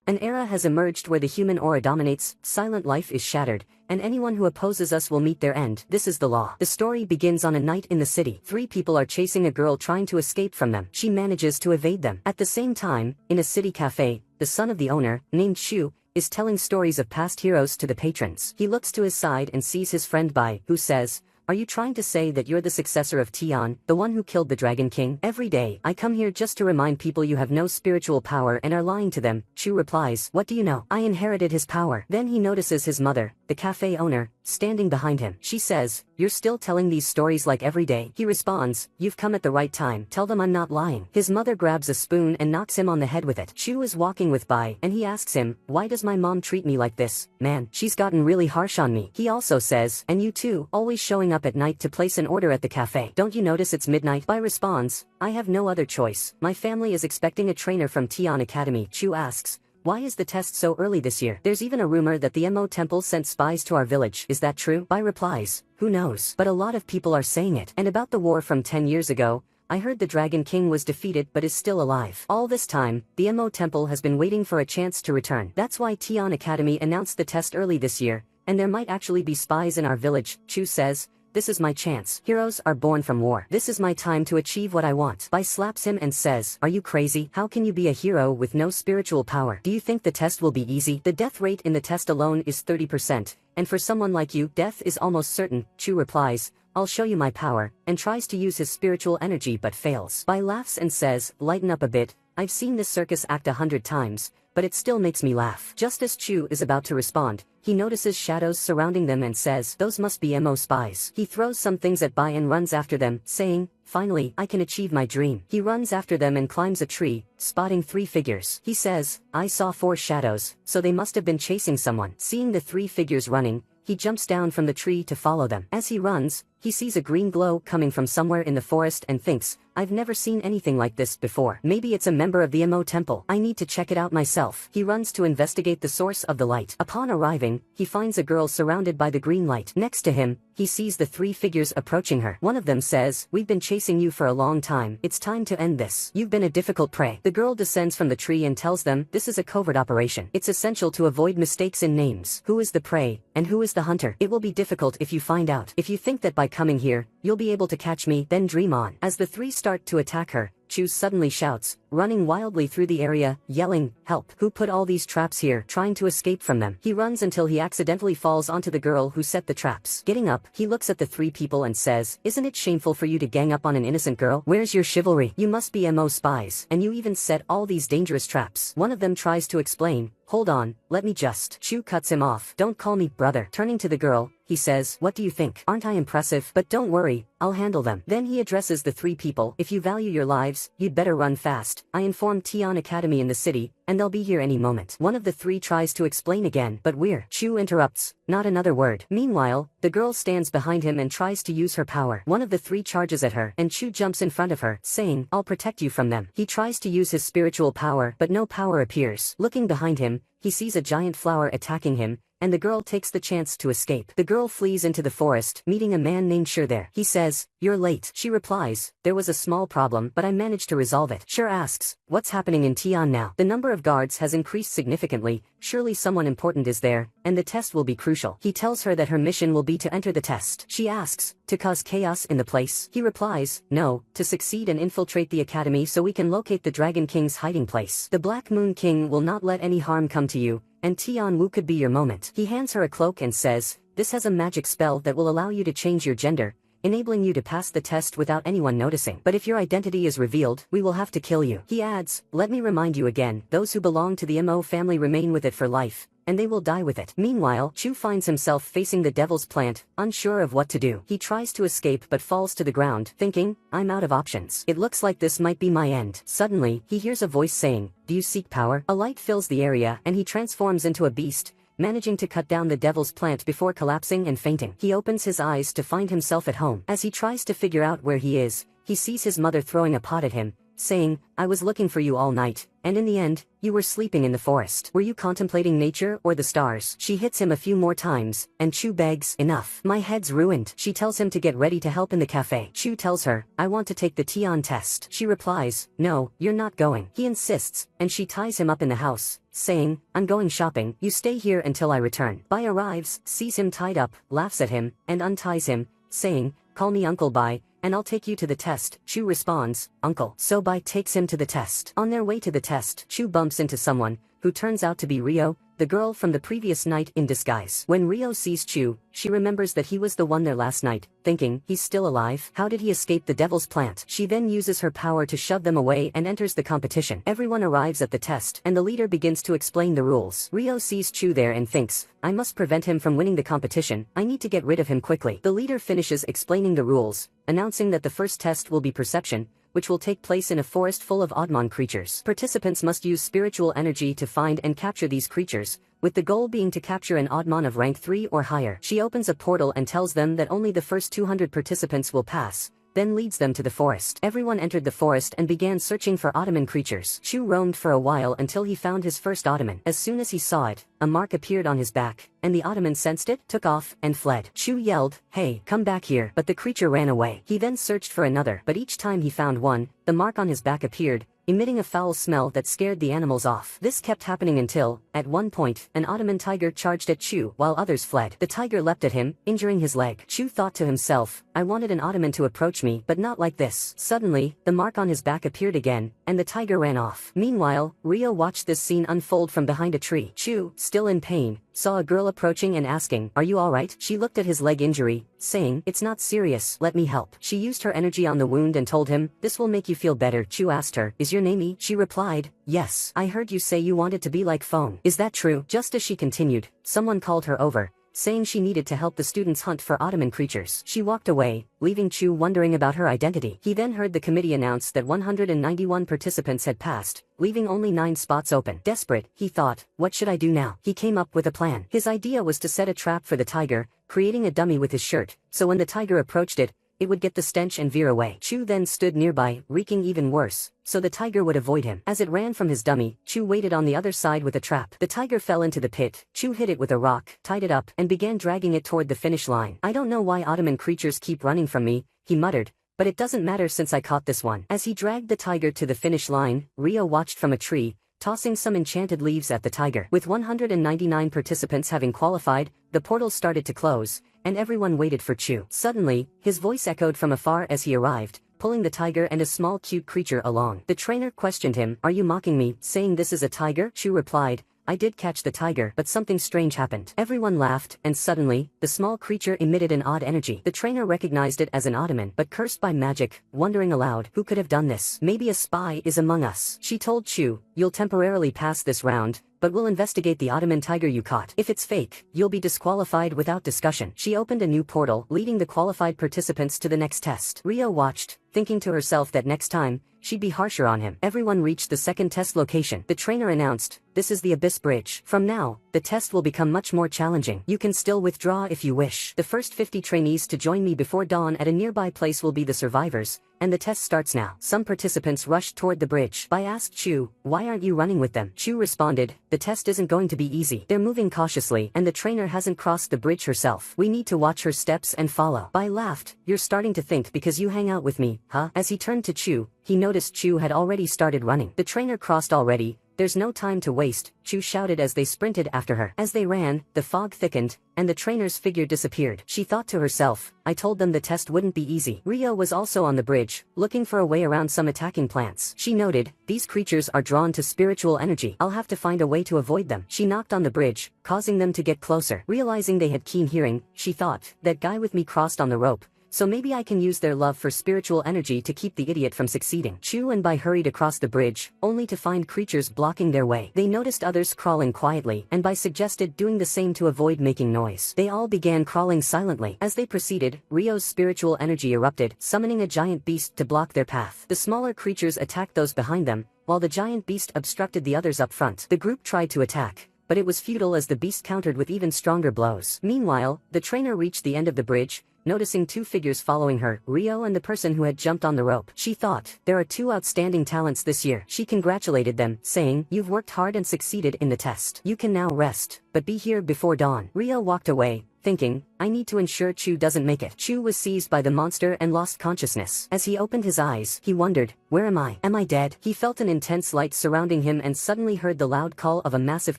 An era has emerged where the human aura dominates, silent life is shattered, and anyone who opposes us will meet their end. This is the law. The story begins on a night in the city. 3 people are chasing a girl trying to escape from them. She manages to evade them. At the same time, in a city cafe, the son of the owner, named Shu, is telling stories of past heroes to the patrons. He looks to his side and sees his friend Bai, who says, "Are you trying to say that you're the successor of Tian, the one who killed the Dragon King? Every day, I come here just to remind people you have no spiritual power and are lying to them." Shu replies, "What do you know? I inherited his power." Then he notices his mother, the cafe owner, standing behind him. She says, "You're still telling these stories like every day." He responds, "You've come at the right time. Tell them I'm not lying." His mother grabs a spoon and knocks him on the head with it. Shu is walking with Bai, and he asks him, "Why does my mom treat me like this? Man, she's gotten really harsh on me." He also says, "And you too, always showing up at night to place an order at the cafe. Don't you notice it's midnight?" Bai responds, "I have no other choice. My family is expecting a trainer from Tian Academy." Shu asks, "Why is the test so early this year? There's even a rumor that the Mo temple sent spies to our village. Is that true?" Bai replies, "Who knows? But a lot of people are saying it. And about the war from 10 years ago, I heard the Dragon King was defeated but is still alive. All this time, the Mo temple has been waiting for a chance to return. That's why Tian Academy announced the test early this year, and there might actually be spies in our village." Shu says, "This is my chance. Heroes are born from war. This is my time to achieve what I want." Bai slaps him and says, "Are you crazy? How can you be a hero with no spiritual power? Do you think the test will be easy? The death rate in the test alone is 30%, and for someone like you, death is almost certain." Shu replies, "I'll show you my power," and tries to use his spiritual energy but fails. Bai laughs and says, "Lighten up a bit. I've seen this circus act 100 times, but it still makes me laugh." Just as Shu is about to respond, he notices shadows surrounding them and says, "Those must be Mo spies." He throws some things at Bai and runs after them, saying, "Finally, I can achieve my dream." He runs after them and climbs a tree, spotting 3 figures. He says, "I saw 4 shadows, so they must have been chasing someone." Seeing the 3 figures running, he jumps down from the tree to follow them. As he runs, he sees a green glow coming from somewhere in the forest and thinks, "I've never seen anything like this before. Maybe it's a member of the Mo temple. I need to check it out myself." He runs to investigate the source of the light. Upon arriving, he finds a girl surrounded by the green light. Next to him, he sees the 3 figures approaching her. One of them says, "We've been chasing you for a long time. It's time to end this. You've been a difficult prey." The girl descends from the tree and tells them, "This is a covert operation. It's essential to avoid mistakes in names. Who is the prey, and who is the hunter? It will be difficult if you find out. If you think that by coming here, you'll be able to catch me, then dream on." As the 3 start to attack her, Shu suddenly shouts, running wildly through the area, yelling, "Help! Who put all these traps here?" Trying to escape from them. He runs until he accidentally falls onto the girl who set the traps. Getting up, he looks at the 3 people and says, "Isn't it shameful for you to gang up on an innocent girl? Where's your chivalry? You must be Mo spies, and you even set all these dangerous traps." One of them tries to explain, "Hold on, let me just." Shu cuts him off. "Don't call me brother." Turning to the girl, he says, "What do you think? Aren't I impressive? But don't worry, I'll handle them." Then he addresses the 3 people. "If you value your lives, you'd better run fast. I informed Tian Academy in the city, and they'll be here any moment." One of the 3 tries to explain again, but Shu interrupts, "Not another word." Meanwhile, the girl stands behind him and tries to use her power. One of the 3 charges at her, and Shu jumps in front of her, saying, "I'll protect you from them." He tries to use his spiritual power, but no power appears. Looking behind him, he sees a giant flower attacking him, and the girl takes the chance to escape. The girl flees into the forest, meeting a man named Sure there. He says, "You're late." She replies, "There was a small problem, but I managed to resolve it." Sure asks, "What's happening in Tian now?" The number of guards has increased significantly. Surely someone important is there, and the test will be crucial. He tells her that her mission will be to enter the test. She asks, "To cause chaos in the place?" He replies, "No, to succeed and infiltrate the academy so we can locate the Dragon King's hiding place. The Black Moon King will not let any harm come to you, and Tian Wu could be your moment." He hands her a cloak and says, "This has a magic spell that will allow you to change your gender, enabling you to pass the test without anyone noticing. But if your identity is revealed, we will have to kill you." He adds, "Let me remind you again, those who belong to the Mo family remain with it for life, and they will die with it." Meanwhile, Chu finds himself facing the devil's plant, unsure of what to do. He tries to escape but falls to the ground, thinking, "I'm out of options. It looks like this might be my end." Suddenly, he hears a voice saying, "Do you seek power?" A light fills the area and he transforms into a beast, managing to cut down the devil's plant before collapsing and fainting. He opens his eyes to find himself at home. As he tries to figure out where he is, he sees his mother throwing a pot at him, saying, I was looking for you all night, and in the end, you were sleeping in the forest. Were you contemplating nature or the stars? She hits him a few more times, and Chu begs, enough. My head's ruined. She tells him to get ready to help in the cafe. Chu tells her, I want to take the Tion test. She replies, no, you're not going. He insists, and she ties him up in the house, saying, I'm going shopping, you stay here until I return. Bai arrives, sees him tied up, laughs at him, and unties him, saying, call me Uncle Bai, and I'll take you to the test. Chu responds, Uncle. So Bai takes him to the test. On their way to the test, Chu bumps into someone, who turns out to be Rio, the girl from the previous night in disguise. When Rio sees Chu, she remembers that he was the one there last night, thinking, he's still alive? How did he escape the devil's plant? She then uses her power to shove them away and enters the competition. Everyone arrives at the test, and the leader begins to explain the rules. Rio sees Chu there and thinks, I must prevent him from winning the competition, I need to get rid of him quickly. The leader finishes explaining the rules, announcing that the first test will be perception, which will take place in a forest full of oddmon creatures. Participants must use spiritual energy to find and capture these creatures, with the goal being to capture an oddmon of rank 3 or higher. She opens a portal and tells them that only the first 200 participants will pass, then leads them to the forest. Everyone entered the forest and began searching for oddmon creatures. Chu roamed for a while until he found his first oddmon. As soon as he saw it, a mark appeared on his back, and the oddmon sensed it, took off, and fled. Chu yelled, hey, come back here, but the creature ran away. He then searched for another, but each time he found one, the mark on his back appeared, emitting a foul smell that scared the animals off. This kept happening until, at one point, an oddmon tiger charged at Chu while others fled. The tiger leapt at him, injuring his leg. Chu thought to himself, I wanted an oddmon to approach me, but not like this. Suddenly, the mark on his back appeared again, and the tiger ran off. Meanwhile, Rio watched this scene unfold from behind a tree. Chu, still in pain, saw a girl approaching and asking, are you alright? She looked at his leg injury, saying, it's not serious, let me help. She used her energy on the wound and told him, this will make you feel better. Chu asked her, is your name E? She replied, yes. I heard you say you wanted to be like Phone. Is that true? Just as she continued, someone called her over, saying she needed to help the students hunt for oddmon creatures. She walked away, leaving Chu wondering about her identity. He then heard the committee announce that 191 participants had passed, leaving only 9 spots open. Desperate, he thought, what should I do now? He came up with a plan. His idea was to set a trap for the tiger, creating a dummy with his shirt, so when the tiger approached it, it would get the stench and veer away. Chu then stood nearby, reeking even worse, so the tiger would avoid him. As it ran from his dummy, Chu waited on the other side with a trap. The tiger fell into the pit. Chu hit it with a rock, tied it up, and began dragging it toward the finish line. I don't know why oddmon creatures keep running from me, he muttered, but it doesn't matter since I caught this one. As he dragged the tiger to the finish line, Rio watched from a tree, tossing some enchanted leaves at the tiger. With 199 participants having qualified, the portal started to close, and everyone waited for Chu. Suddenly, his voice echoed from afar as he arrived, pulling the tiger and a small cute creature along. The trainer questioned him, are you mocking me, saying this is a tiger? Chu replied, I did catch the tiger, but something strange happened. Everyone laughed, and suddenly, the small creature emitted an odd energy. The trainer recognized it as an oddmon, but cursed by magic, wondering aloud, who could have done this? Maybe a spy is among us. She told Chu, you'll temporarily pass this round, but we'll investigate the oddmon tiger you caught. If it's fake, you'll be disqualified without discussion. She opened a new portal, leading the qualified participants to the next test. Rio watched, thinking to herself that next time, she'd be harsher on him. Everyone reached the second test location. The trainer announced, this is the Abyss Bridge. From now, the test will become much more challenging. You can still withdraw if you wish. The first 50 trainees to join me before dawn at a nearby place will be the survivors, and the test starts now. Some participants rushed toward the bridge. Bai asked Chu, why aren't you running with them? Chu responded, the test isn't going to be easy. They're moving cautiously, and the trainer hasn't crossed the bridge herself. We need to watch her steps and follow. Bai laughed, you're starting to think because you hang out with me, huh? As he turned to Chu, he noticed Chu had already started running. The trainer crossed already. There's no time to waste, Chu shouted as they sprinted after her. As they ran, the fog thickened, and the trainer's figure disappeared. She thought to herself, I told them the test wouldn't be easy. Rio was also on the bridge, looking for a way around some attacking plants. She noted, these creatures are drawn to spiritual energy. I'll have to find a way to avoid them. She knocked on the bridge, causing them to get closer. Realizing they had keen hearing, she thought, that guy with me crossed on the rope, so maybe I can use their love for spiritual energy to keep the idiot from succeeding. Chu and Bai hurried across the bridge, only to find creatures blocking their way. They noticed others crawling quietly, and Bai suggested doing the same to avoid making noise. They all began crawling silently. As they proceeded, Rio's spiritual energy erupted, summoning a giant beast to block their path. The smaller creatures attacked those behind them, while the giant beast obstructed the others up front. The group tried to attack, but it was futile as the beast countered with even stronger blows. Meanwhile, the trainer reached the end of the bridge, noticing two figures following her, Rio and the person who had jumped on the rope. She thought, there are two outstanding talents this year. She congratulated them, saying, you've worked hard and succeeded in the test. You can now rest, but be here before dawn. Rio walked away, thinking, I need to ensure Chu doesn't make it. Chu was seized by the monster and lost consciousness. As he opened his eyes, he wondered, where am I? Am I dead? He felt an intense light surrounding him and suddenly heard the loud call of a massive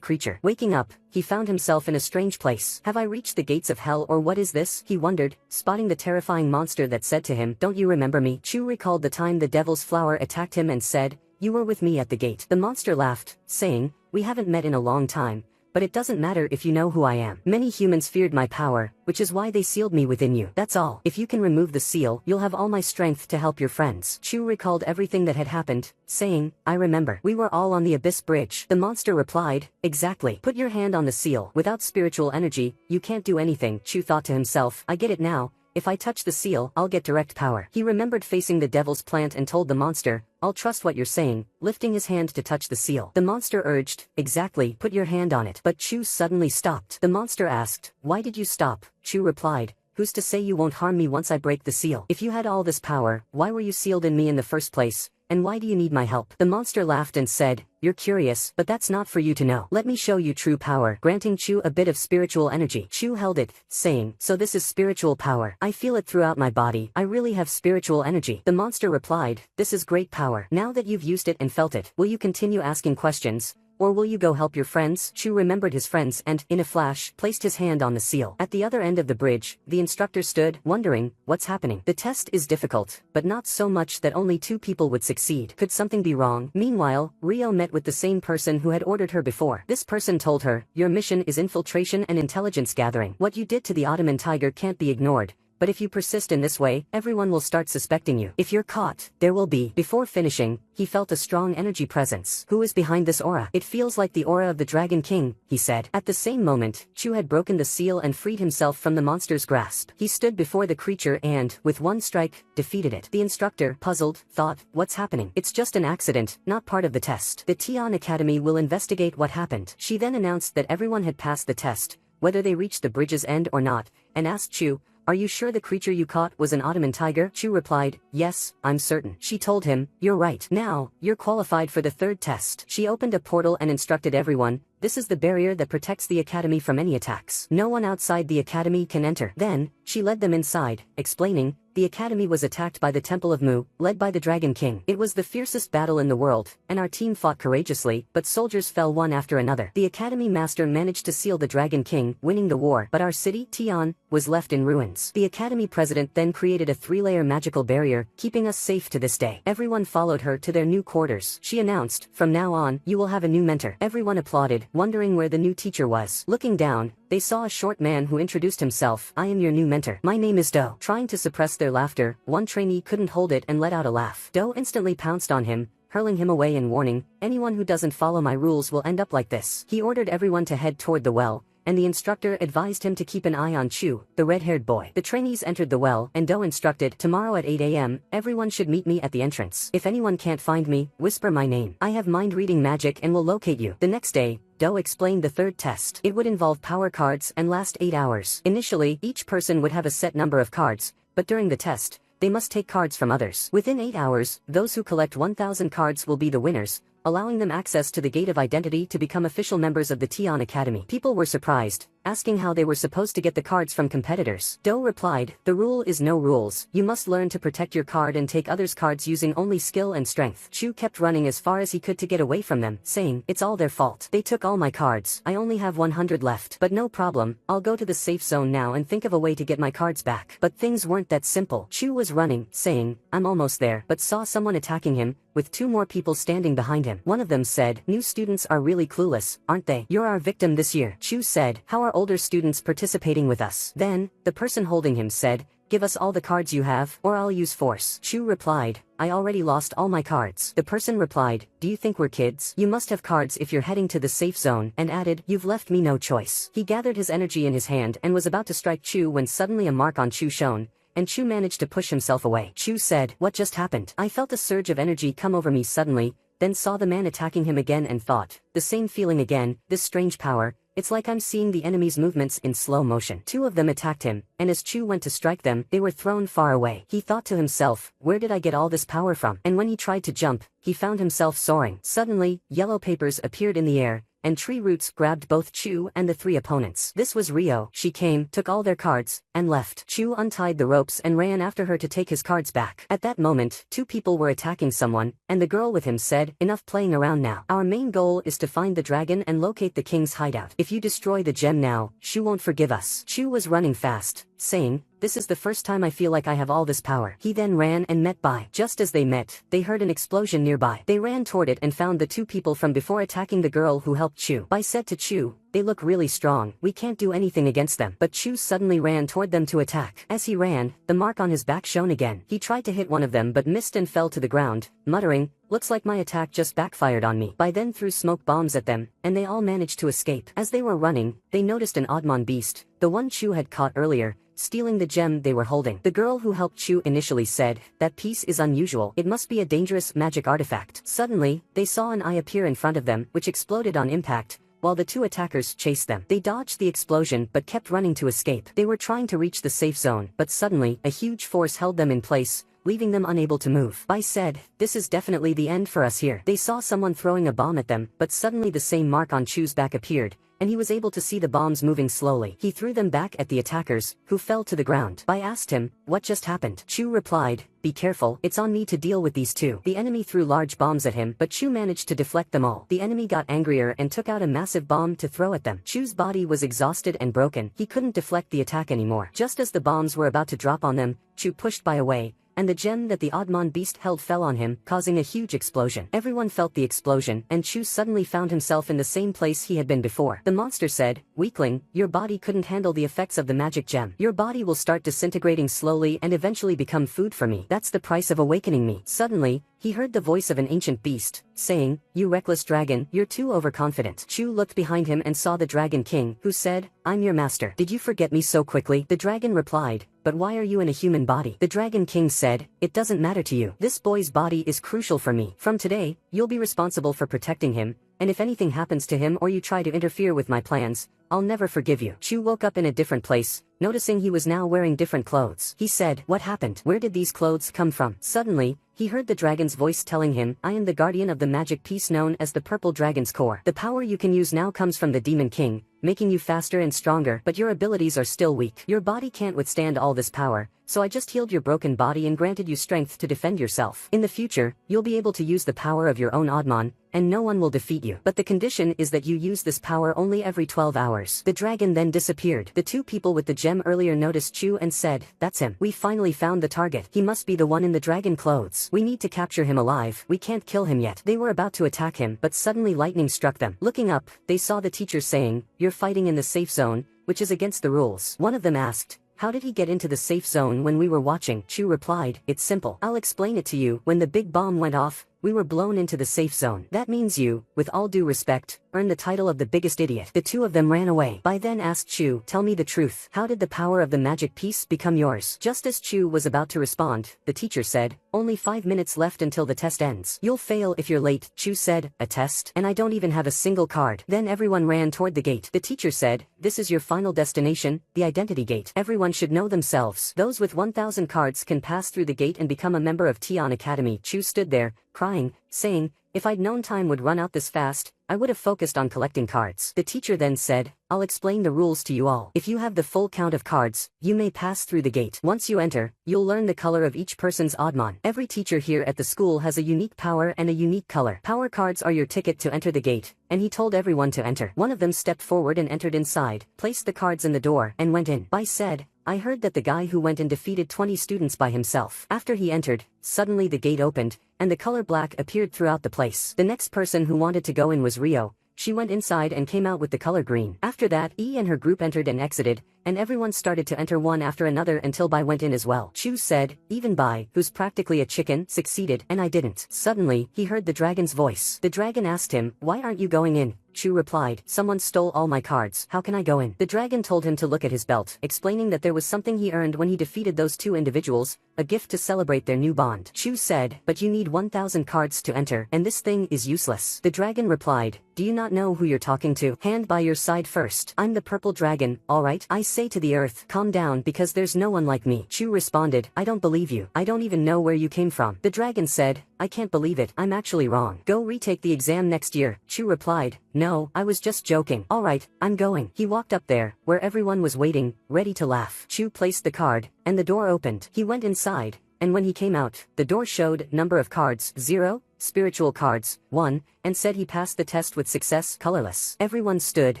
creature. Waking up, he found himself in a strange place. Have I reached the gates of hell or what is this? He wondered, spotting the terrifying monster that said to him, don't you remember me? Chu recalled the time the devil's flower attacked him and said, you were with me at the gate. The monster laughed, saying, we haven't met in a long time. But it doesn't matter if you know who I am. Many humans feared my power, which is why they sealed me within you. That's all. If you can remove the seal, you'll have all my strength to help your friends. Chu recalled everything that had happened, saying, I remember. We were all on the Abyss Bridge. The monster replied, exactly. Put your hand on the seal. Without spiritual energy, you can't do anything. Chu thought to himself, I get it now. If I touch the seal, I'll get direct power. He remembered facing the devil's plant and told the monster, I'll trust what you're saying, lifting his hand to touch the seal. The monster urged, exactly, put your hand on it. But Chu suddenly stopped. The monster asked, why did you stop? Chu replied, who's to say you won't harm me once I break the seal? If you had all this power, why were you sealed in me in the first place? And why do you need my help? The monster laughed and said, you're curious, but that's not for you to know. Let me show you true power, granting Chu a bit of spiritual energy. Chu held it, saying, so this is spiritual power. I feel it throughout my body. I really have spiritual energy. The monster replied, this is great power. Now that you've used it and felt it, will you continue asking questions? Or will you go help your friends? Chu remembered his friends and, in a flash, placed his hand on the seal. At the other end of the bridge, the instructor stood, wondering, what's happening? The test is difficult, but not so much that only two people would succeed. Could something be wrong? Meanwhile, Rio met with the same person who had ordered her before. This person told her, your mission is infiltration and intelligence gathering. What you did to the Ottoman tiger can't be ignored. But if you persist in this way, everyone will start suspecting you. If you're caught, there will be. Before finishing, he felt a strong energy presence. Who is behind this aura? It feels like the aura of the Dragon King, he said. At the same moment, Chu had broken the seal and freed himself from the monster's grasp. He stood before the creature and, with one strike, defeated it. The instructor, puzzled, thought, what's happening? It's just an accident, not part of the test. The Tian Academy will investigate what happened. She then announced that everyone had passed the test, whether they reached the bridge's end or not, and asked Chu, are you sure the creature you caught was an Ottoman tiger? Chu replied, yes, I'm certain. She told him, you're right. Now, you're qualified for the third test. She opened a portal and instructed everyone, this is the barrier that protects the academy from any attacks. No one outside the academy can enter. Then, she led them inside, explaining, the academy was attacked by the Temple of Mu, led by the Dragon King. It was the fiercest battle in the world, and our team fought courageously, but soldiers fell one after another. The academy master managed to seal the Dragon King, winning the war, but our city, Tian, was left in ruins. The academy president then created a 3-layer magical barrier, keeping us safe to this day. Everyone followed her to their new quarters. She announced, from now on, you will have a new mentor. Everyone applauded, wondering where the new teacher was. Looking down, they saw a short man who introduced himself, I am your new mentor. My name is Do. Trying to suppress their laughter, one trainee couldn't hold it and let out a laugh. Do instantly pounced on him, hurling him away and warning, anyone who doesn't follow my rules will end up like this. He ordered everyone to head toward the well, and the instructor advised him to keep an eye on Chu, the red-haired boy. The trainees entered the well, and Do instructed, tomorrow at 8 a.m., everyone should meet me at the entrance. If anyone can't find me, whisper my name. I have mind-reading magic and will locate you. The next day, Do explained the third test. It would involve power cards and last 8 hours. Initially, each person would have a set number of cards, but during the test, they must take cards from others. Within 8 hours, those who collect 1,000 cards will be the winners, allowing them access to the Gate of Identity to become official members of the Tian Academy. People were surprised, asking how they were supposed to get the cards from competitors. Do replied, the rule is no rules. You must learn to protect your card and take others' cards using only skill and strength. Chu kept running as far as he could to get away from them, saying, it's all their fault. They took all my cards. I only have 100 left. But no problem, I'll go to the safe zone now and think of a way to get my cards back. But things weren't that simple. Chu was running, saying, I'm almost there, but saw someone attacking him, with 2 more people standing behind him. One of them said, new students are really clueless, aren't they? You're our victim this year. Chu said, how are older students participating with us? Then, the person holding him said, give us all the cards you have, or I'll use force. Chu replied, I already lost all my cards. The person replied, do you think we're kids? You must have cards if you're heading to the safe zone, and added, you've left me no choice. He gathered his energy in his hand and was about to strike Chu when suddenly a mark on Chu shone, and Chu managed to push himself away. Chu said, what just happened? I felt a surge of energy come over me suddenly, then saw the man attacking him again and thought, the same feeling again, this strange power, It's like I'm seeing the enemy's movements in slow motion. Two of them attacked him, and as Chu went to strike them, they were thrown far away. He thought to himself, where did I get all this power from? And when he tried to jump, he found himself soaring. Suddenly, yellow papers appeared in the air, and tree roots grabbed both Chu and the three opponents. This was Rio. She came, took all their cards, and left. Chu untied the ropes and ran after her to take his cards back. At that moment, two people were attacking someone, and the girl with him said, enough playing around now. Our main goal is to find the dragon and locate the king's hideout. If you destroy the gem now, Chu won't forgive us. Chu was running fast, saying, this is the first time I feel like I have all this power. He then ran and met Bai. Just as they met, they heard an explosion nearby. They ran toward it and found the two people from before attacking the girl who helped Chu. Bai said to Chu, they look really strong, we can't do anything against them. But Chu suddenly ran toward them to attack. As he ran, the mark on his back shone again. He tried to hit one of them but missed and fell to the ground, muttering, looks like my attack just backfired on me. Bai then threw smoke bombs at them, and they all managed to escape. As they were running, they noticed an oddmon beast, the one Chu had caught earlier, stealing the gem they were holding. The girl who helped Chu initially said, that piece is unusual, it must be a dangerous magic artifact. Suddenly, they saw an eye appear in front of them, which exploded on impact, while the two attackers chased them. They dodged the explosion but kept running to escape. They were trying to reach the safe zone, but suddenly, a huge force held them in place, leaving them unable to move. Bai said, this is definitely the end for us here. They saw someone throwing a bomb at them, but suddenly the same mark on Chu's back appeared, and he was able to see the bombs moving slowly. He threw them back at the attackers, who fell to the ground. Bai asked him, what just happened? Chu replied, be careful, it's on me to deal with these two. The enemy threw large bombs at him, but Chu managed to deflect them all. The enemy got angrier and took out a massive bomb to throw at them. Chu's body was exhausted and broken. He couldn't deflect the attack anymore. Just as the bombs were about to drop on them, Chu pushed Bai away, and the gem that the oddmon beast held fell on him, causing a huge explosion. Everyone felt the explosion, and Chu suddenly found himself in the same place he had been before. The monster said, weakling, your body couldn't handle the effects of the magic gem. Your body will start disintegrating slowly and eventually become food for me. That's the price of awakening me. Suddenly, he heard the voice of an ancient beast, saying, you reckless dragon, you're too overconfident. Chu looked behind him and saw the Dragon King, who said, I'm your master. Did you forget me so quickly? The dragon replied, but why are you in a human body? The Dragon King said, it doesn't matter to you. This boy's body is crucial for me. From today, you'll be responsible for protecting him, and if anything happens to him or you try to interfere with my plans, I'll never forgive you. Chu woke up in a different place, noticing he was now wearing different clothes. He said, what happened? Where did these clothes come from? Suddenly, he heard the dragon's voice telling him, I am the guardian of the magic piece known as the Purple Dragon's Core. The power you can use now comes from the Demon King, making you faster and stronger, but your abilities are still weak. Your body can't withstand all this power, so I just healed your broken body and granted you strength to defend yourself. In the future, you'll be able to use the power of your own oddmon, and no one will defeat you. But the condition is that you use this power only every 12 hours. The dragon then disappeared. The two people with the gem earlier noticed Chu and said, that's him. We finally found the target. He must be the one in the dragon clothes. We need to capture him alive. We can't kill him yet. They were about to attack him, but suddenly lightning struck them. Looking up, they saw the teacher saying, you're fighting in the safe zone, which is against the rules. One of them asked, how did he get into the safe zone when we were watching? Chu replied, it's simple. I'll explain it to you. When the big bomb went off, we were blown into the safe zone. That means you, with all due respect, earned the title of the biggest idiot. The two of them ran away. Bai then asked Chu, tell me the truth. How did the power of the magic piece become yours? Just as Chu was about to respond, the teacher said, only 5 minutes left until the test ends. You'll fail if you're late. Chu said, a test? And I don't even have a single card. Then everyone ran toward the gate. The teacher said, this is your final destination, the identity gate. Everyone should know themselves. Those with 1,000 cards can pass through the gate and become a member of Tian Academy. Chu stood there, crying, saying, if I'd known time would run out this fast, I would have focused on collecting cards. The teacher then said, I'll explain the rules to you all. If you have the full count of cards, you may pass through the gate. Once you enter, you'll learn the color of each person's oddmon. Every teacher here at the school has a unique power and a unique color. Power cards are your ticket to enter the gate, and he told everyone to enter. One of them stepped forward and entered inside, placed the cards in the door, and went in. Bai said, I heard that the guy who went and defeated 20 students by himself. After he entered, suddenly the gate opened, and the color black appeared throughout the place. The next person who wanted to go in was Rio. She went inside and came out with the color green. After that, E and her group entered and exited, and everyone started to enter one after another until Bai went in as well. Chu said, even Bai, who's practically a chicken, succeeded, and I didn't. Suddenly, he heard the dragon's voice. The dragon asked him, why aren't you going in? Chu replied. Someone stole all my cards. How can I go in? The dragon told him to look at his belt, explaining that there was something he earned when he defeated those two individuals, a gift to celebrate their new bond. Chu said, but you need 1,000 cards to enter, and this thing is useless. The dragon replied, do you not know who you're talking to? Hand by your side first. I'm the purple dragon, alright? I say to the earth, calm down because there's no one like me. Chu responded, I don't believe you. I don't even know where you came from. The dragon said, I can't believe it. I'm actually wrong. Go retake the exam next year. Chu replied, no, I was just joking. Alright, I'm going. He walked up there, where everyone was waiting, ready to laugh. Chu placed the card, and the door opened. He went inside, and when he came out, the door showed number of cards, 0, spiritual cards, 1, and said he passed the test with success, colorless. Everyone stood,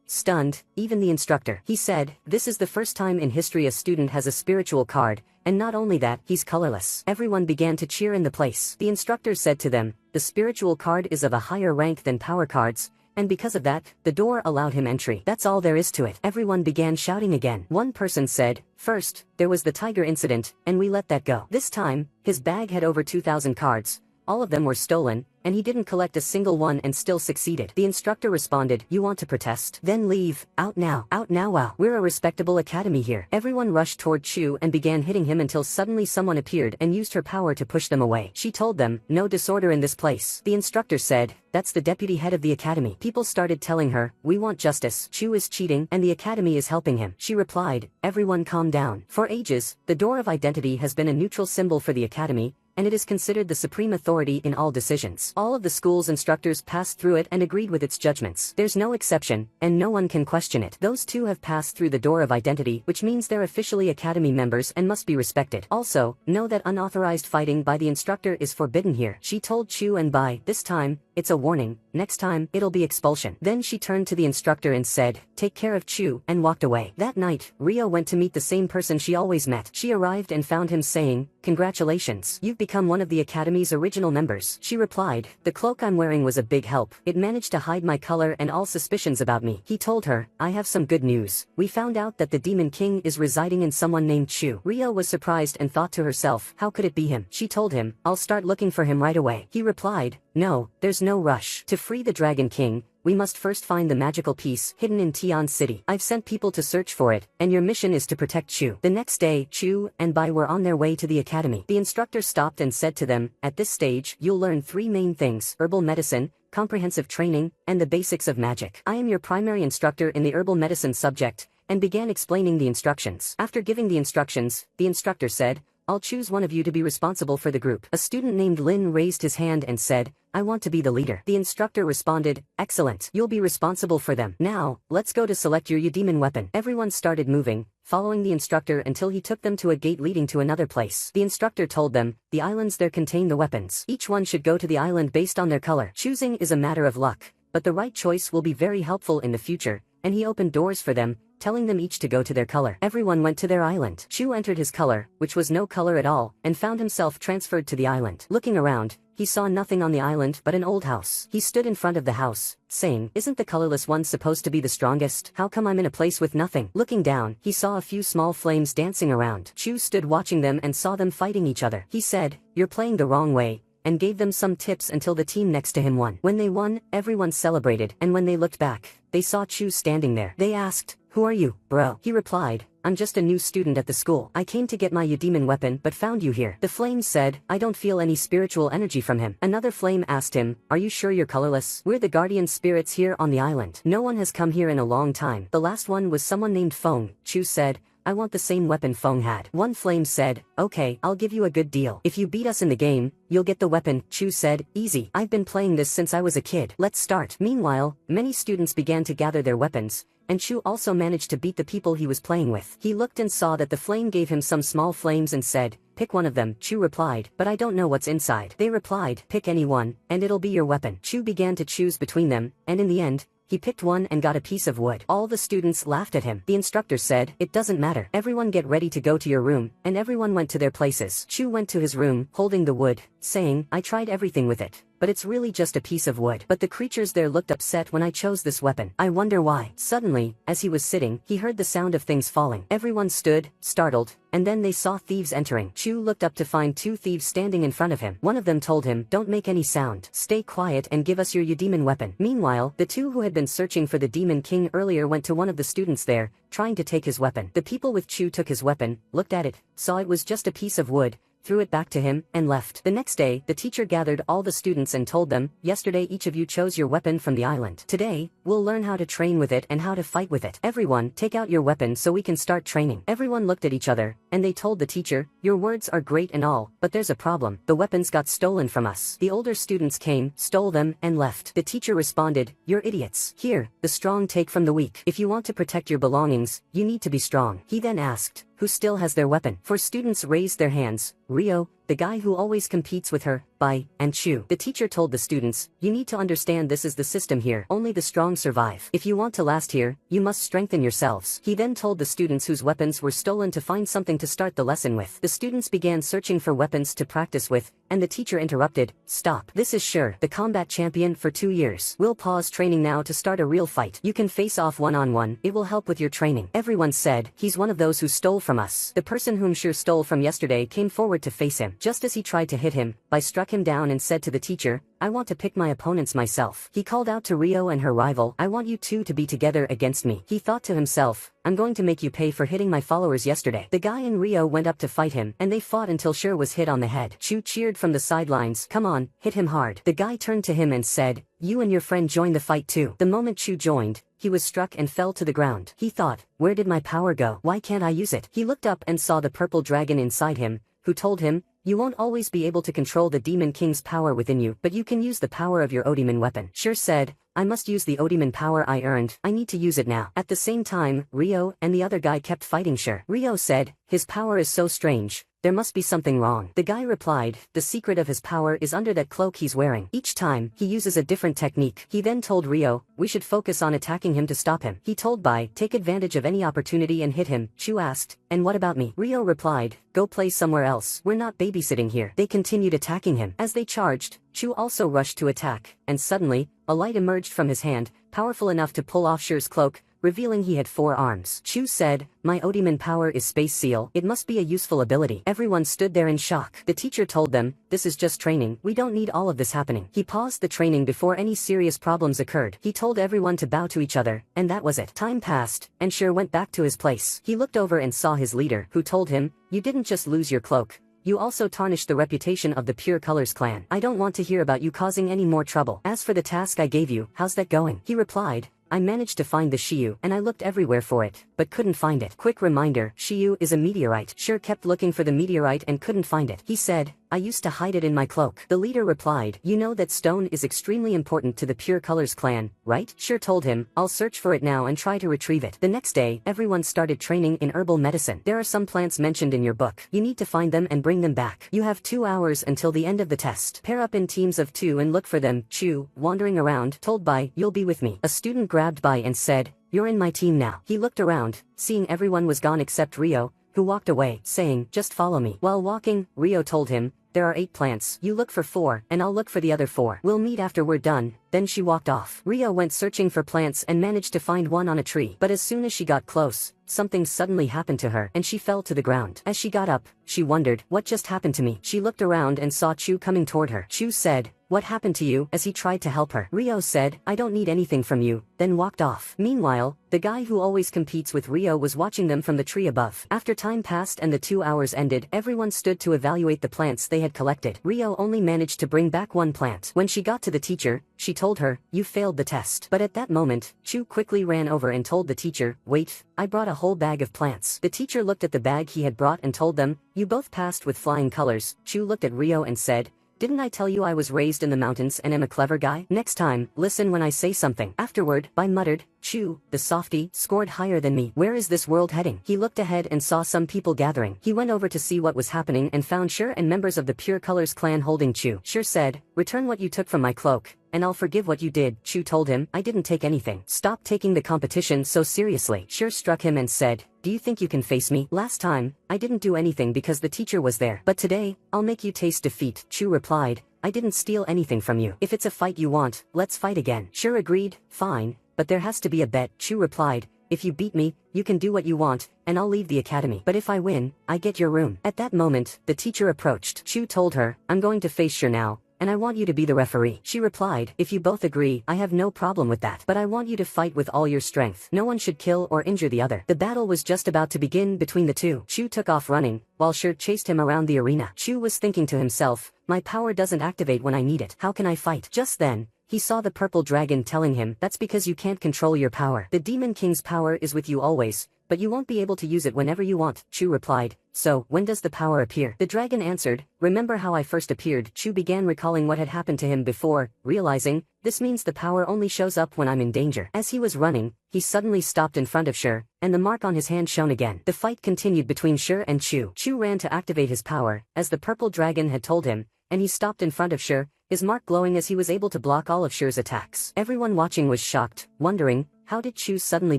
stunned, even the instructor. He said, this is the first time in history a student has a spiritual card, and not only that, he's colorless. Everyone began to cheer in the place. The instructor said to them, the spiritual card is of a higher rank than power cards, and because of that, the door allowed him entry. That's all there is to it. Everyone began shouting again. One person said, first, there was the tiger incident, and we let that go. This time, his bag had over 2,000 cards. All of them were stolen, and he didn't collect a single one and still succeeded. The instructor responded, you want to protest? Then leave. Out now. Out now. Wow. We're a respectable academy here. Everyone rushed toward Chu and began hitting him until suddenly someone appeared and used her power to push them away. She told them, no disorder in this place. The instructor said, that's the deputy head of the academy. People started telling her, we want justice. Chu is cheating and the academy is helping him. She replied, everyone calm down. For ages, the door of identity has been a neutral symbol for the academy, and it is considered the supreme authority in all decisions. All of the school's instructors passed through it and agreed with its judgments. There's no exception, and no one can question it. Those two have passed through the door of identity, which means they're officially academy members and must be respected. Also, know that unauthorized fighting by the instructor is forbidden here. She told Chu and Bai, this time, it's a warning, next time, it'll be expulsion. Then she turned to the instructor and said, take care of Chu, and walked away. That night, Rio went to meet the same person she always met. She arrived and found him saying, congratulations, you've become one of the academy's original members. She replied, the cloak I'm wearing was a big help. It managed to hide my color and all suspicions about me. He told her, I have some good news. We found out that the Demon King is residing in someone named Chu. Rio was surprised and thought to herself, how could it be him? She told him, I'll start looking for him right away. He replied, no, there's no rush. To free the Dragon King, we must first find the magical piece hidden in Tian City. I've sent people to search for it, and your mission is to protect Chu. The next day, Chu and Bai were on their way to the academy. The instructor stopped and said to them, at this stage, you'll learn 3 main things: herbal medicine, comprehensive training, and the basics of magic. I am your primary instructor in the herbal medicine subject, and began explaining the instructions. After giving the instructions, the instructor said, I'll choose one of you to be responsible for the group. A student named Lin raised his hand and said, I want to be the leader. The instructor responded, excellent, you'll be responsible for them. Now, let's go to select your demon weapon. Everyone started moving, following the instructor until he took them to a gate leading to another place. The instructor told them, the islands there contain the weapons. Each one should go to the island based on their color. Choosing is a matter of luck, but the right choice will be very helpful in the future, and he opened doors for them, telling them each to go to their color. Everyone went to their island. Chu entered his color, which was no color at all, and found himself transferred to the island. Looking around, he saw nothing on the island but an old house. He stood in front of the house, saying, isn't the colorless one supposed to be the strongest? How come I'm in a place with nothing? Looking down, he saw a few small flames dancing around. Chu stood watching them and saw them fighting each other. He said, you're playing the wrong way, and gave them some tips until the team next to him won. When they won, everyone celebrated, and when they looked back, they saw Chu standing there. They asked, who are you, bro? He replied, I'm just a new student at the school. I came to get my Eudemon weapon but found you here. The flames said, I don't feel any spiritual energy from him. Another flame asked him, are you sure you're colorless? We're the guardian spirits here on the island. No one has come here in a long time. The last one was someone named Feng. Chu said, I want the same weapon Feng had. One flame said, okay, I'll give you a good deal. If you beat us in the game, you'll get the weapon. Chu said, easy. I've been playing this since I was a kid. Let's start. Meanwhile, many students began to gather their weapons, and Chu also managed to beat the people he was playing with. He looked and saw that the flame gave him some small flames and said, pick one of them. Chu replied, but I don't know what's inside. They replied, pick any one, and it'll be your weapon. Chu began to choose between them, and in the end, he picked one and got a piece of wood. All the students laughed at him. The instructor said, it doesn't matter. Everyone get ready to go to your room, and everyone went to their places. Chu went to his room, holding the wood, saying, I tried everything with it, but it's really just a piece of wood. But the creatures there looked upset when I chose this weapon. I wonder why. Suddenly, as he was sitting, he heard the sound of things falling. Everyone stood, startled, and then they saw thieves entering. Chu looked up to find two thieves standing in front of him. One of them told him, don't make any sound. Stay quiet and give us your demon weapon. Meanwhile, the two who had been searching for the demon king earlier went to one of the students there, trying to take his weapon. The people with Chu took his weapon, looked at it, saw it was just a piece of wood, threw it back to him, and left. The next day, the teacher gathered all the students and told them, yesterday each of you chose your weapon from the island. Today, we'll learn how to train with it and how to fight with it. Everyone, take out your weapon so we can start training. Everyone looked at each other, and they told the teacher, your words are great and all, but there's a problem. The weapons got stolen from us. The older students came, stole them, and left. The teacher responded, you're idiots. Here, the strong take from the weak. If you want to protect your belongings, you need to be strong. He then asked, who still has their weapon? 4 students raised their hands, Rio, the guy who always competes with her, Bai, and Chu. The teacher told the students, you need to understand this is the system here. Only the strong survive. If you want to last here, you must strengthen yourselves. He then told the students whose weapons were stolen to find something to start the lesson with. The students began searching for weapons to practice with, and the teacher interrupted, stop. This is Sure, the combat champion for 2 years. We'll pause training now to start a real fight. You can face off one-on-one. It will help with your training. Everyone said, he's one of those who stole from us. The person whom Sure stole from yesterday came forward to face him. Just as he tried to hit him, Bai struck him down and said to the teacher, I want to pick my opponents myself. He called out to Rio and her rival, I want you two to be together against me. He thought to himself, I'm going to make you pay for hitting my followers yesterday. The guy and Rio went up to fight him, and they fought until Sure was hit on the head. Chu cheered from the sidelines, come on, hit him hard. The guy turned to him and said, you and your friend join the fight too. The moment Chu joined, he was struck and fell to the ground. He thought, where did my power go? Why can't I use it? He looked up and saw the purple dragon inside him, who told him, you won't always be able to control the demon king's power within you, but you can use the power of your demon weapon. Sure said, I must use the demon power I earned. I need to use it now. At the same time, Rio and the other guy kept fighting Sure. Rio said, his power is so strange. There must be something wrong. The guy replied, the secret of his power is under that cloak he's wearing. Each time, he uses a different technique. He then told Rio, we should focus on attacking him to stop him. He told Bai, take advantage of any opportunity and hit him. Chu asked, and what about me? Rio replied, go play somewhere else. We're not babysitting here. They continued attacking him. As they charged, Chu also rushed to attack, and suddenly, a light emerged from his hand, powerful enough to pull off Shure's cloak, revealing he had 4 arms. Chu said, my demon power is Space Seal. It must be a useful ability. Everyone stood there in shock. The teacher told them, this is just training. We don't need all of this happening. He paused the training before any serious problems occurred. He told everyone to bow to each other, and that was it. Time passed, and Shure went back to his place. He looked over and saw his leader, who told him, you didn't just lose your cloak. You also tarnished the reputation of the Pure Colors clan. I don't want to hear about you causing any more trouble. As for the task I gave you, how's that going? He replied, I managed to find the Shiyu, and I looked everywhere for it, but couldn't find it. Quick reminder, Shiyu is a meteorite. Shure kept looking for the meteorite and couldn't find it. He said, I used to hide it in my cloak. The leader replied, you know that stone is extremely important to the Pure Colors clan, right? Shure told him, I'll search for it now and try to retrieve it. The next day, everyone started training in herbal medicine. There are some plants mentioned in your book. You need to find them and bring them back. You have 2 hours until the end of the test. Pair up in teams of 2 and look for them. Chu, wandering around, told Bai, you'll be with me. A student grabbed Bai and said, you're in my team now. He looked around, seeing everyone was gone except Rio, who walked away, saying, just follow me. While walking, Rio told him, there are 8 plants. You look for 4, and I'll look for the other 4. We'll meet after we're done. Then she walked off. Rio went searching for plants and managed to find one on a tree. But as soon as she got close, something suddenly happened to her, and she fell to the ground. As she got up, she wondered, what just happened to me? She looked around and saw Chu coming toward her. Chu said, what happened to you? As he tried to help her. Rio said, I don't need anything from you, then walked off. Meanwhile, the guy who always competes with Rio was watching them from the tree above. After time passed and the 2 hours ended, everyone stood to evaluate the plants they had collected. Rio only managed to bring back 1 plant. When she got to the teacher, she told her, you failed the test. But at that moment, Chu quickly ran over and told the teacher, wait, I brought a whole bag of plants. The teacher looked at the bag he had brought and told them, you both passed with flying colors. Chu looked at Rio and said, didn't I tell you I was raised in the mountains and am a clever guy? Next time, listen when I say something. Afterward, Bai muttered, Chu, the softie, scored higher than me. Where is this world heading? He looked ahead and saw some people gathering. He went over to see what was happening and found Shur and members of the Pure Colors clan holding Chu. Shur said, "Return what you took from my cloak, and I'll forgive what you did." Chu told him, "I didn't take anything. Stop taking the competition so seriously." Shur struck him and said, "Do you think you can face me? Last time, I didn't do anything because the teacher was there. But today, I'll make you taste defeat." Chu replied, "I didn't steal anything from you. If it's a fight you want, let's fight again." Shur agreed, "Fine, but there has to be a bet." Chu replied, "If you beat me, you can do what you want, and I'll leave the academy. But if I win, I get your room." At that moment, the teacher approached. Chu told her, "I'm going to face Shur now, and I want you to be the referee." She replied, "If you both agree, I have no problem with that. But I want you to fight with all your strength. No one should kill or injure the other." The battle was just about to begin between the two. Chu took off running, while Shur chased him around the arena. Chu was thinking to himself, "My power doesn't activate when I need it. How can I fight?" Just then, he saw the purple dragon telling him, "That's because you can't control your power. The Demon King's power is with you always, but you won't be able to use it whenever you want." Chu replied, "So, when does the power appear?" The dragon answered, "Remember how I first appeared?" Chu began recalling what had happened to him before, realizing, this means the power only shows up when I'm in danger. As he was running, he suddenly stopped in front of Shur, and the mark on his hand shone again. The fight continued between Shur and Chu. Chu ran to activate his power, as the purple dragon had told him, and he stopped in front of Shur, his mark glowing as he was able to block all of Shur's attacks. Everyone watching was shocked, wondering, how did Chu suddenly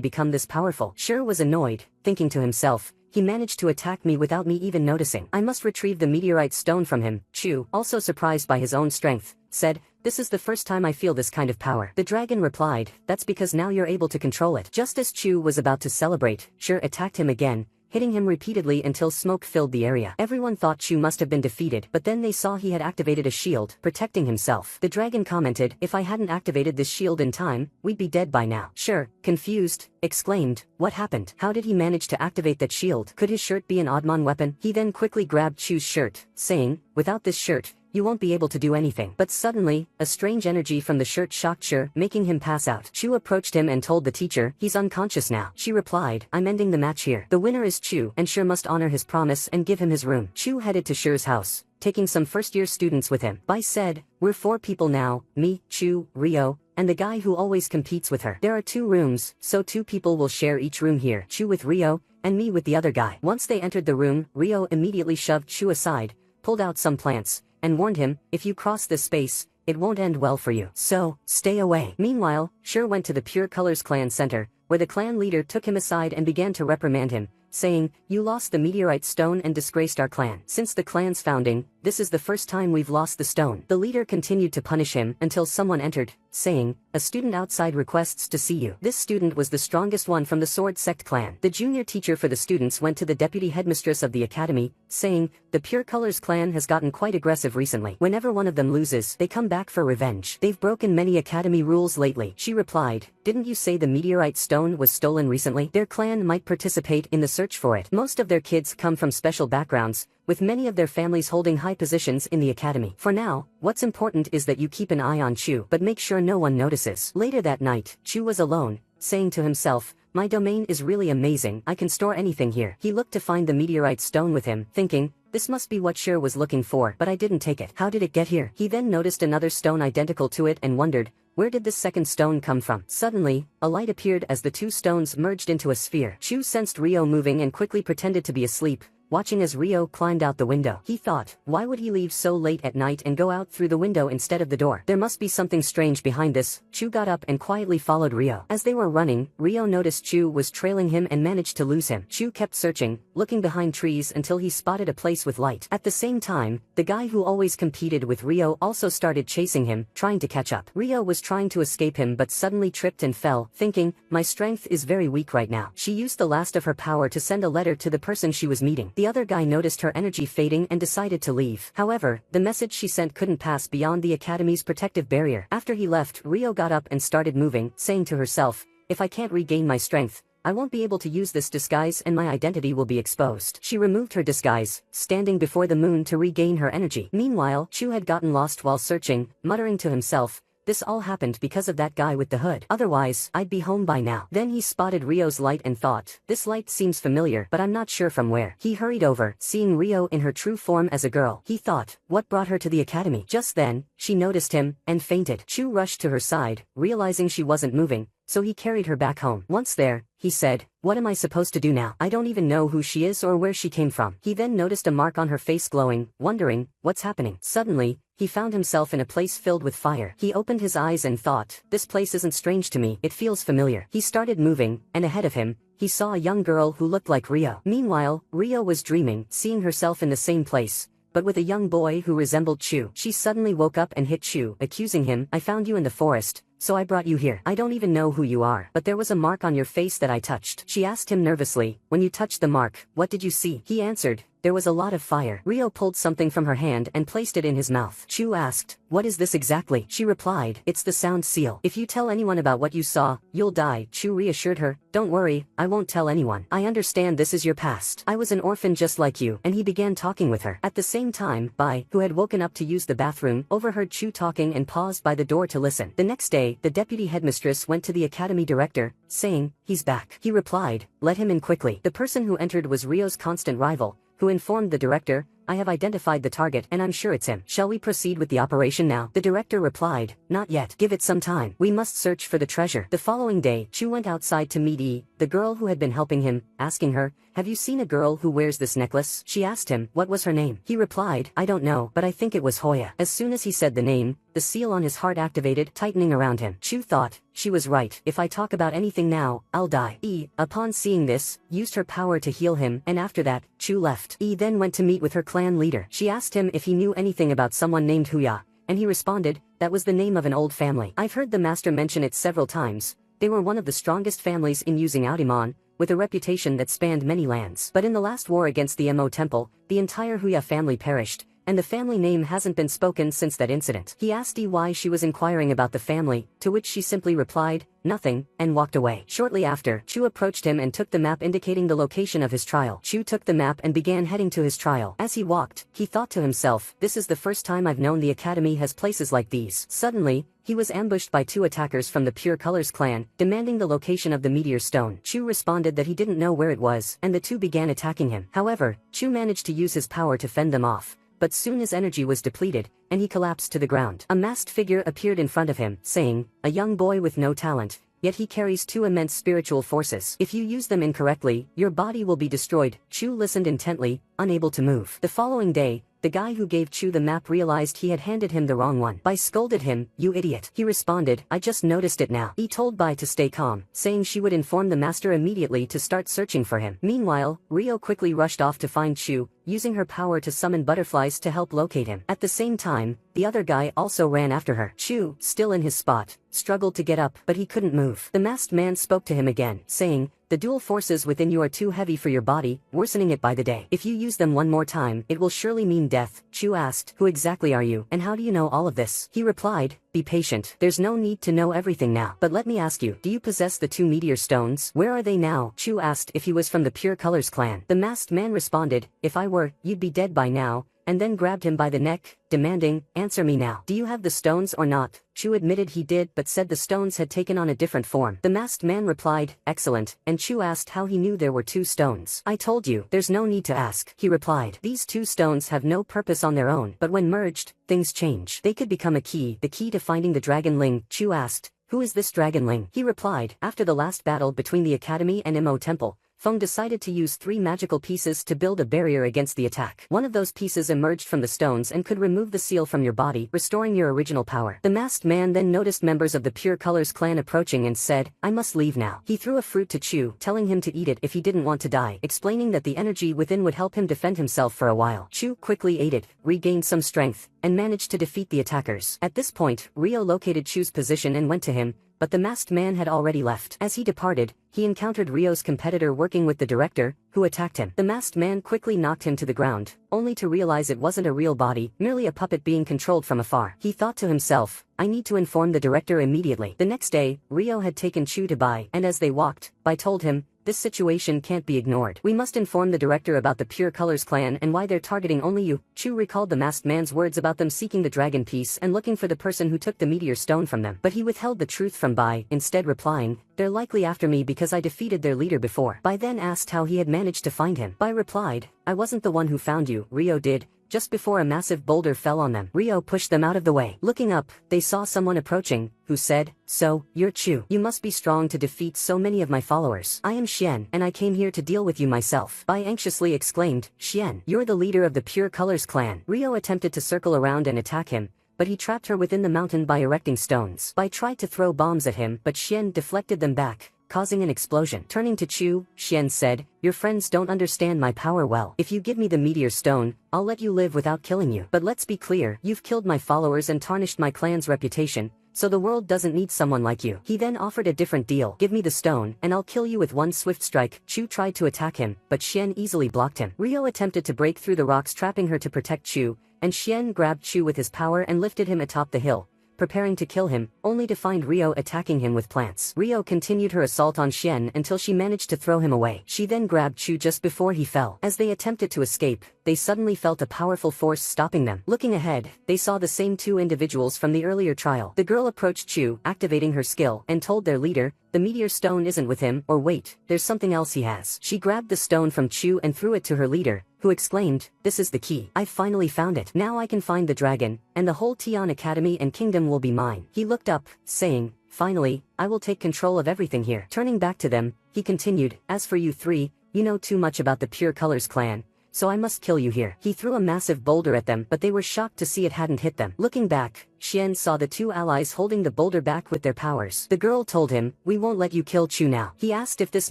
become this powerful? Shur was annoyed, thinking to himself, he managed to attack me without me even noticing. I must retrieve the meteorite stone from him. Chu, also surprised by his own strength, said, "This is the first time I feel this kind of power." The dragon replied, "That's because now you're able to control it." Just as Chu was about to celebrate, Shur attacked him again, hitting him repeatedly until smoke filled the area. Everyone thought Chu must have been defeated, but then they saw he had activated a shield, protecting himself. The dragon commented, "If I hadn't activated this shield in time, we'd be dead by now." Shur, confused, exclaimed, "What happened? How did he manage to activate that shield? Could his shirt be an oddman weapon?" He then quickly grabbed Chu's shirt, saying, "Without this shirt, you won't be able to do anything." But suddenly, a strange energy from the shirt shocked Shur, making him pass out. Chu approached him and told the teacher, "He's unconscious now." She replied, "I'm ending the match here. The winner is Chu, and Shur must honor his promise and give him his room." Chu headed to Shur's house, taking some first-year students with him. Bai said, "We're 4 people now, me, Chu, Rio, and the guy who always competes with her. There are 2 rooms, so 2 people will share each room here. Chu with Rio, and me with the other guy." Once they entered the room, Rio immediately shoved Chu aside, pulled out some plants, and warned him, "If you cross this space, it won't end well for you. So, stay away." Meanwhile, Shur went to the Pure Colors clan center, where the clan leader took him aside and began to reprimand him, saying, "You lost the meteorite stone and disgraced our clan. Since the clan's founding, this is the first time we've lost the stone." The leader continued to punish him until someone entered, saying, "A student outside requests to see you." This student was the strongest one from the Sword Sect clan. The junior teacher for the students went to the deputy headmistress of the academy, saying, "The Pure Colors clan has gotten quite aggressive recently. Whenever one of them loses, they come back for revenge. They've broken many academy rules lately." She replied, "Didn't you say the meteorite stone was stolen recently? Their clan might participate in the search for it. Most of their kids come from special backgrounds, with many of their families holding high positions in the academy. For now, what's important is that you keep an eye on Chu, but make sure no one notices." Later that night, Chu was alone, saying to himself, "My domain is really amazing. I can store anything here." He looked to find the meteorite stone with him, thinking, this must be what Shur was looking for, but I didn't take it. How did it get here? He then noticed another stone identical to it and wondered, where did this second stone come from? Suddenly, a light appeared as the 2 stones merged into a sphere. Chu sensed Rio moving and quickly pretended to be asleep, watching as Rio climbed out the window. He thought, why would he leave so late at night and go out through the window instead of the door? There must be something strange behind this. Chu got up and quietly followed Rio. As they were running, Rio noticed Chu was trailing him and managed to lose him. Chu kept searching, looking behind trees until he spotted a place with light. At the same time, the guy who always competed with Rio also started chasing him, trying to catch up. Rio was trying to escape him but suddenly tripped and fell, thinking, my strength is very weak right now. She used the last of her power to send a letter to the person she was meeting. The other guy noticed her energy fading and decided to leave. However, the message she sent couldn't pass beyond the academy's protective barrier. After he left, Rio got up and started moving, saying to herself, if I can't regain my strength, I won't be able to use this disguise and my identity will be exposed. She removed her disguise, standing before the moon to regain her energy. Meanwhile, Chu had gotten lost while searching, muttering to himself, this all happened because of that guy with the hood. Otherwise, I'd be home by now. Then he spotted Rio's light and thought, this light seems familiar, but I'm not sure from where. He hurried over, seeing Rio in her true form as a girl. He thought, what brought her to the academy? Just then, she noticed him, and fainted. Chu rushed to her side, realizing she wasn't moving, so he carried her back home. Once there, he said, what am I supposed to do now? I don't even know who she is or where she came from. He then noticed a mark on her face glowing, wondering, what's happening? Suddenly, he found himself in a place filled with fire. He opened his eyes and thought, this place isn't strange to me, it feels familiar. He started moving, and ahead of him, he saw a young girl who looked like Rio. Meanwhile, Rio was dreaming, seeing herself in the same place, but with a young boy who resembled Chu. She suddenly woke up and hit Chu, accusing him, I found you in the forest, so I brought you here. I don't even know who you are, but there was a mark on your face that I touched. She asked him nervously, when you touched the mark, what did you see? He answered, there was a lot of fire. Rio pulled something from her hand and placed it in his mouth. Chu asked, what is this exactly? She replied, it's the sound seal. If you tell anyone about what you saw, you'll die. Chu reassured her, don't worry, I won't tell anyone. I understand this is your past. I was an orphan just like you. And he began talking with her. At the same time, Bai, who had woken up to use the bathroom, overheard Chu talking and paused by the door to listen. The next day, the deputy headmistress went to the academy director, saying, he's back. He replied, let him in quickly. The person who entered was Rio's constant rival, who informed the director, I have identified the target and I'm sure it's him. Shall we proceed with the operation now? The director replied, not yet. Give it some time. We must search for the treasure. The following day, Chu went outside to meet Yi, the girl who had been helping him, asking her, have you seen a girl who wears this necklace? She asked him, what was her name? He replied, I don't know, but I think it was Hoya. As soon as he said the name, the seal on his heart activated, tightening around him. Chu thought, she was right. If I talk about anything now, I'll die. Yi, upon seeing this, used her power to heal him, and after that, Chu left. Yi then went to meet with her clan leader. She asked him if he knew anything about someone named Huya, and he responded, that was the name of an old family. I've heard the master mention it several times. They were one of the strongest families in using Audimon, with a reputation that spanned many lands. But in the last war against the Mo Temple, the entire Huya family perished, and the family name hasn't been spoken since that incident. He asked Yi why she was inquiring about the family, to which she simply replied, nothing, and walked away. Shortly after, Chu approached him and took the map indicating the location of his trial. Chu took the map and began heading to his trial. As he walked, he thought to himself, this is the first time I've known the academy has places like these. Suddenly, he was ambushed by two attackers from the Pure Colors clan, demanding the location of the meteor stone. Chu responded that he didn't know where it was, and the two began attacking him. However, Chu managed to use his power to fend them off, but soon his energy was depleted, and he collapsed to the ground. A masked figure appeared in front of him, saying, a young boy with no talent, yet he carries two immense spiritual forces. If you use them incorrectly, your body will be destroyed. Chu listened intently, unable to move. The following day, the guy who gave Chu the map realized he had handed him the wrong one. Bai scolded him, you idiot. He responded, I just noticed it now. He told Bai to stay calm, saying she would inform the master immediately to start searching for him. Meanwhile, Rio quickly rushed off to find Chu, using her power to summon butterflies to help locate him. At the same time, the other guy also ran after her. Chu, still in his spot, struggled to get up, but he couldn't move. The masked man spoke to him again, saying, the dual forces within you are too heavy for your body, worsening it by the day. If you use them one more time, it will surely mean death. Chu asked, who exactly are you, and how do you know all of this? He replied, be patient. There's no need to know everything now. But let me ask you, do you possess the two meteor stones? Where are they now? Chu asked if he was from the Pure Colors clan. The masked man responded, if I were, you'd be dead by now, and then grabbed him by the neck, demanding, answer me now. Do you have the stones or not? Chu admitted he did but said the stones had taken on a different form. The masked man replied, excellent, and Chu asked how he knew there were two stones. I told you, there's no need to ask. He replied, these two stones have no purpose on their own, but when merged, things change. They could become a key, the key to finding the Dragon Ling. Chu asked, who is this Dragon Ling? He replied, after the last battle between the Academy and Mo Temple, Feng decided to use 3 magical pieces to build a barrier against the attack. One of those pieces emerged from the stones and could remove the seal from your body, restoring your original power. The masked man then noticed members of the Pure Colors clan approaching and said, I must leave now. He threw a fruit to Chu, telling him to eat it if he didn't want to die, explaining that the energy within would help him defend himself for a while. Chu quickly ate it, regained some strength, and managed to defeat the attackers. At this point, Rio located Chu's position and went to him, but the masked man had already left. As he departed, he encountered Rio's competitor working with the director, who attacked him. The masked man quickly knocked him to the ground, only to realize it wasn't a real body, merely a puppet being controlled from afar. He thought to himself, I need to inform the director immediately. The next day, Rio had taken Chu to Bai, and as they walked, Bai told him, this situation can't be ignored. We must inform the director about the Pure Colors clan and why they're targeting only you. Chu recalled the masked man's words about them seeking the dragon piece and looking for the person who took the meteor stone from them. But he withheld the truth from Bai, instead replying, they're likely after me because I defeated their leader before. Bai then asked how he had managed to find him. Bai replied, I wasn't the one who found you, Rio did. Just before a massive boulder fell on them, Rio pushed them out of the way. Looking up, they saw someone approaching, who said, so, you're Chu. You must be strong to defeat so many of my followers. I am Xian, and I came here to deal with you myself. Bai anxiously exclaimed, Xian, you're the leader of the Pure Colors clan. Rio attempted to circle around and attack him, but he trapped her within the mountain by erecting stones. Bai tried to throw bombs at him, but Xian deflected them back, causing an explosion. Turning to Chu, Xian said, your friends don't understand my power well. If you give me the meteor stone, I'll let you live without killing you. But let's be clear, you've killed my followers and tarnished my clan's reputation, so the world doesn't need someone like you. He then offered a different deal. Give me the stone, and I'll kill you with one swift strike. Chu tried to attack him, but Xian easily blocked him. Rio attempted to break through the rocks trapping her to protect Chu, and Xian grabbed Chu with his power and lifted him atop the hill, preparing to kill him, only to find Rio attacking him with plants. Rio continued her assault on Xian until she managed to throw him away. She then grabbed Chu just before he fell. As they attempted to escape, they suddenly felt a powerful force stopping them. Looking ahead, they saw the same two individuals from the earlier trial. The girl approached Chu, activating her skill, and told their leader, the meteor stone isn't with him, or wait, there's something else he has. She grabbed the stone from Chu and threw it to her leader, who exclaimed, this is the key. I finally found it. Now I can find the dragon, and the whole Tian Academy and kingdom will be mine. He looked up, saying, finally, I will take control of everything here. Turning back to them, he continued, as for you three, you know too much about the Pure Colors clan, so I must kill you here. He threw a massive boulder at them, but they were shocked to see it hadn't hit them. Looking back, Xian saw the two allies holding the boulder back with their powers. The girl told him, we won't let you kill Chu now. He asked if this